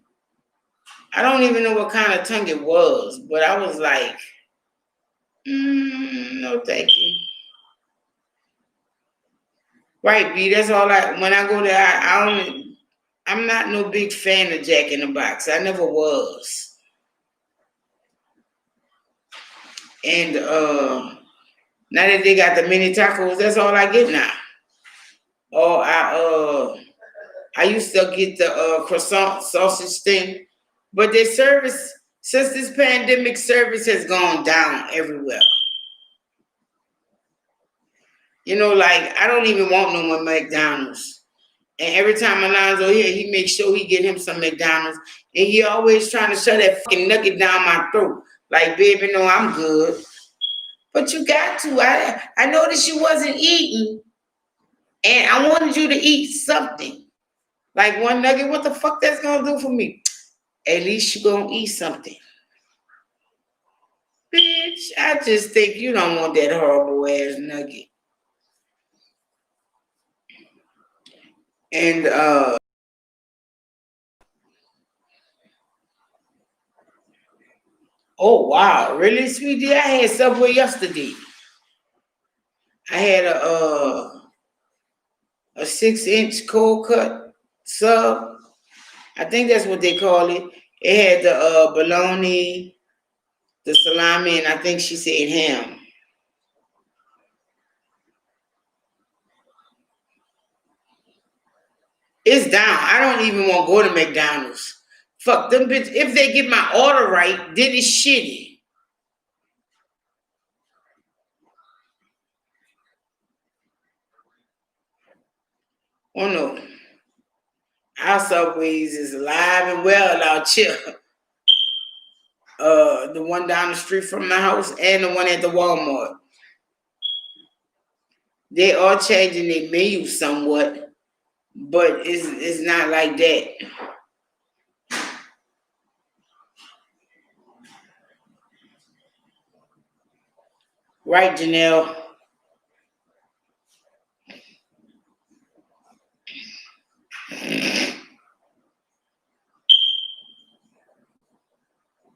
[SPEAKER 1] I don't even know what kind of tongue it was, but I was like, no thank you. Right, B, that's all when I go there, I'm not no big fan of Jack in the Box. I never was. And now that they got the mini tacos, that's all I get now. Or I used to get the croissant sausage thing, but their service, since this pandemic, service has gone down everywhere. You know, like, I don't even want no more McDonald's. And every time Alonzo here, he makes sure he get him some McDonald's. And he always trying to shove that fucking nugget down my throat. Like, baby, no, I'm good. But you got to. I noticed you wasn't eating. And I wanted you to eat something. Like one nugget, what the fuck that's going to do for me? At least you going to eat something. Bitch, I just think you don't want that horrible ass nugget. And Oh wow, really, sweetie? I had Subway yesterday. I had a 6-inch cold cut sub. I think that's what they call it. It had the bologna, the salami, and I think she said ham. It's down. I don't even want to go to McDonald's. Fuck them bitch. If they get my order right, then it's shitty. Oh no. Our Subways is alive and well out here. The one down the street from my house and the one at the Walmart. They are changing their menu somewhat, but it's not like that. Right, Janelle?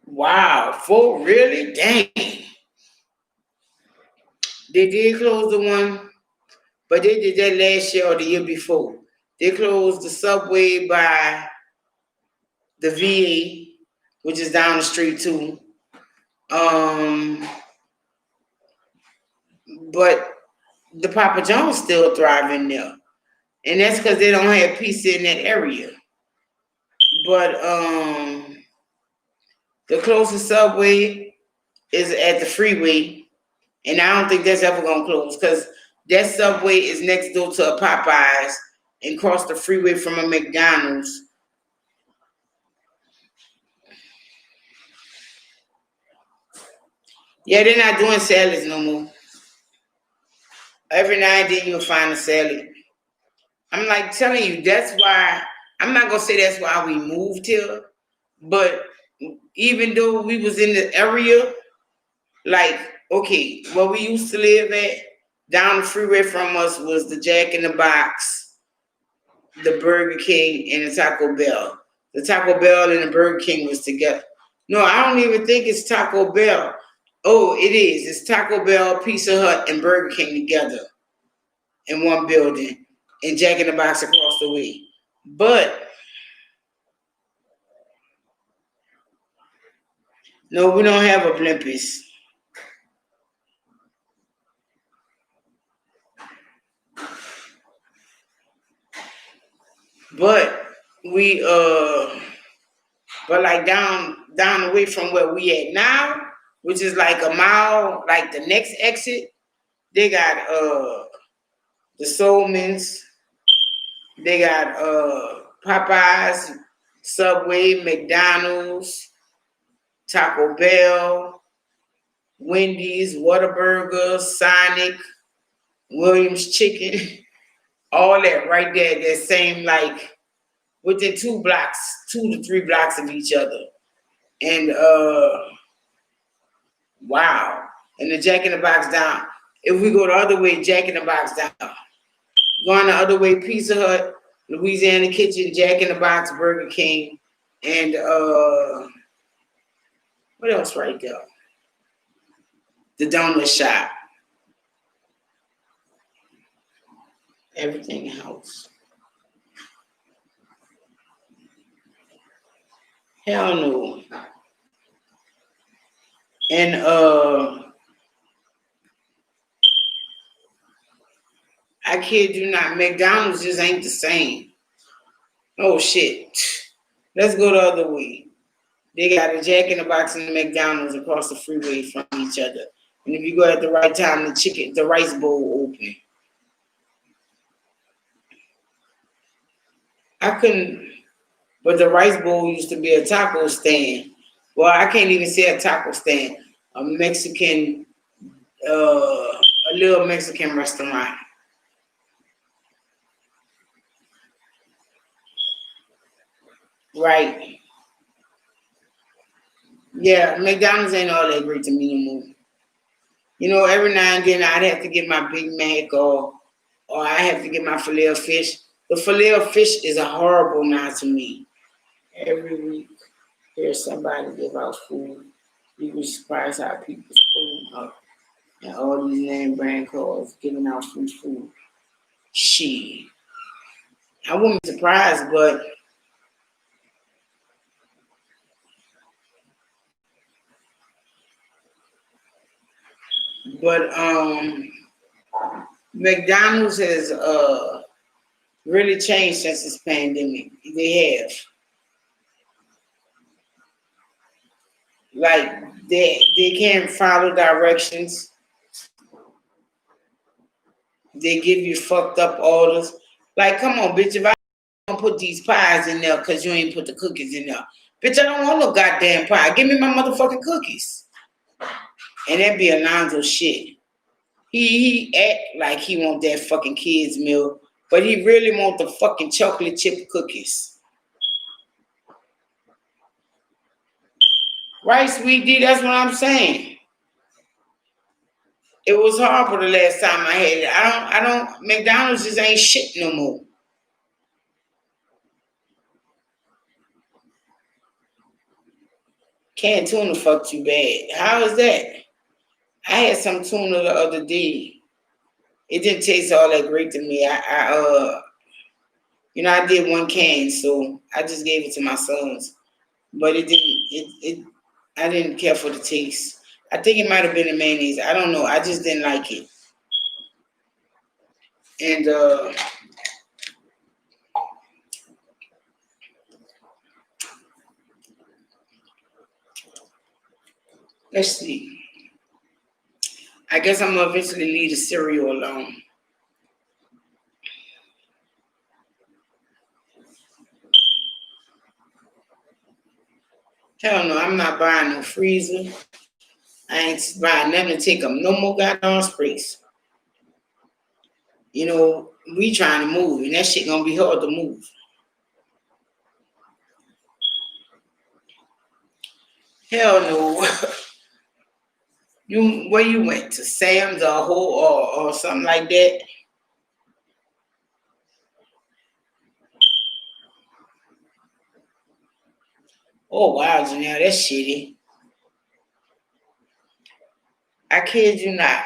[SPEAKER 1] Wow, full really? Dang. They did close the one, but they did that last year or the year before. They closed the Subway by the VA, which is down the street too. But the Papa John's still thriving there. And that's because they don't have pizza in that area. But the closest Subway is at the freeway, and I don't think that's ever gonna close because that Subway is next door to a Popeyes and across the freeway from a McDonald's. Yeah, they're not doing salads no more. Every now and then you'll find a salad. I'm like telling you, that's why I'm not gonna say that's why we moved here, but even though we was in the area, like okay, where we used to live at, down the freeway from us was the Jack in the Box, the Burger King, and the Taco Bell. The Taco Bell and the Burger King was together. No, I don't even think it's Taco Bell. Oh, it is. It's Taco Bell, Pizza Hut, and Burger King together in one building, and Jack in the Box across the way. But no, we don't have a Blimpus. But we but like down the way from where we at now, which is like a mile, like the next exit, they got the Soulmans, they got Popeyes, Subway, McDonald's, Taco Bell, Wendy's, Whataburger, Sonic, Williams Chicken, all that right there, that same like within 2 to 3 blocks of each other. And wow. And the Jack in the Box down. If we go the other way, Jack in the Box down. Going the other way, Pizza Hut, Louisiana Kitchen, Jack in the Box, Burger King, and what else right there? The donut shop. Everything house. Hell no. And I kid you not, McDonald's just ain't the same. Oh shit. Let's go the other way. They got a Jack in the Box and the McDonald's across the freeway from each other. And if you go at the right time, the rice bowl open. I couldn't, but the rice bowl used to be a taco stand. Well, I can't even say a taco stand. A Mexican, a little Mexican restaurant. Right. Yeah, McDonald's ain't all that great to me no more. You know, every now and then I'd have to get my Big Mac or I have to get my filet of fish. The filet of fish is a horrible now to me. Every week, here's somebody give out food. You be surprised how people's pulling up. And all these name brand cars giving out free food. Shit. I wouldn't be surprised, but McDonald's has really changed since this pandemic. They have. Like they can't follow directions. They give you fucked up orders. Like, come on, bitch, if I don't put these pies in there because you ain't put the cookies in there. Bitch, I don't want no goddamn pie. Give me my motherfucking cookies. And that be Alonzo shit. He act like he want that fucking kids meal, but he really want the fucking chocolate chip cookies. Right, Sweet D? That's what I'm saying. It was horrible the last time I had it. I don't, McDonald's just ain't shit no more. Canned tuna fucked you bad. How is that? I had some tuna the other day. It didn't taste all that great to me. I did one can, so I just gave it to my sons. But I didn't care for the taste. I think it might have been the mayonnaise. I don't know. I just didn't like it. And let's see. I guess I'm gonna eventually leave the cereal alone. Hell no, I'm not buying no freezer. I ain't buying nothing to take up no more goddamn space. You know, we trying to move, and that shit gonna be hard to move. Hell no. Where you went to Sam's or something like that? Oh wow, Janelle, that's shitty. I kid you not.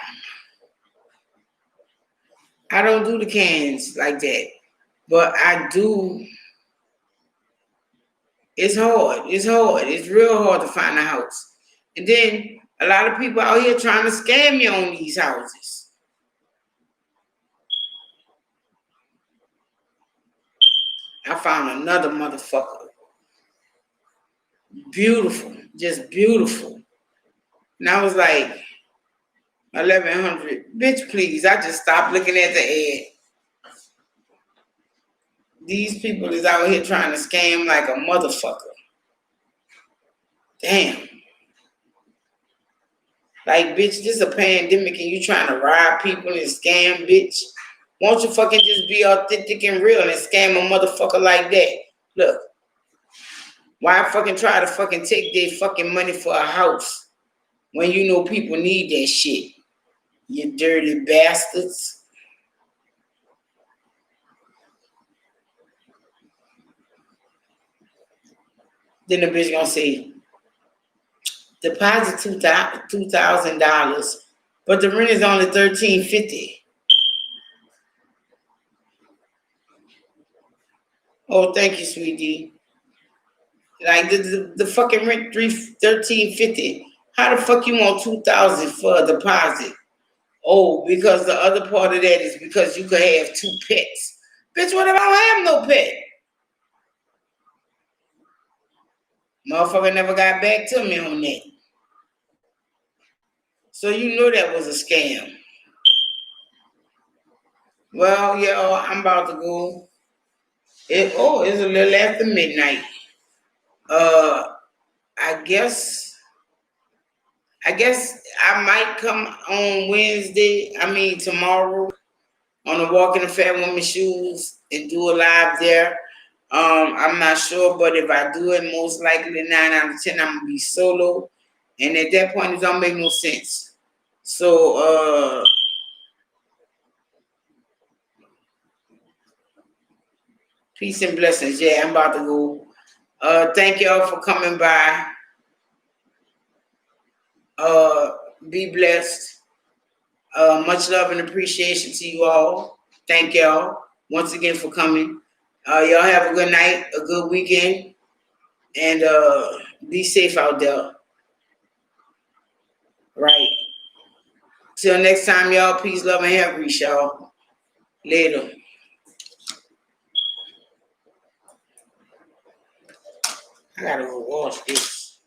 [SPEAKER 1] I don't do the cans like that, but I do. It's hard. It's hard. It's real hard to find a house, and then a lot of people out here trying to scam you on these houses. I found another motherfucker. Beautiful, just beautiful. And I was like, 1100. Bitch, please. I just stopped looking at the ad. These people is out here trying to scam like a motherfucker. Damn. Like, bitch, this is a pandemic and you trying to rob people and scam, bitch. Won't you fucking just be authentic and real and scam a motherfucker like that? Look. Why fucking try to fucking take their fucking money for a house when you know people need that shit? You dirty bastards. Then the bitch gonna say, deposit $2,000, but the rent is only $1,350. Oh, thank you, sweetie. Like the fucking rent $1,350. How the fuck you want $2,000 for a deposit? Oh, because the other part of that is because you could have 2 pets. Bitch, what if I don't have no pet? Motherfucker never got back to me on that. So you know that was a scam. Well, yo, I'm about to go. It's a little after midnight. I guess I might come on Wednesday. Tomorrow on the Walking the Fat Woman Shoes and do a live there. I'm not sure, but if I do it, most likely 9 out of 10, I'm gonna be solo, and at that point, it don't make no sense. So, peace and blessings. Yeah, I'm about to go. Thank y'all for coming by. Be blessed. Much love and appreciation to you all. Thank y'all once again for coming. Y'all have a good night, a good weekend, and be safe out there. Right. Till next time, y'all. Peace, love, and hair grease, y'all. Later. I gotta go wash this.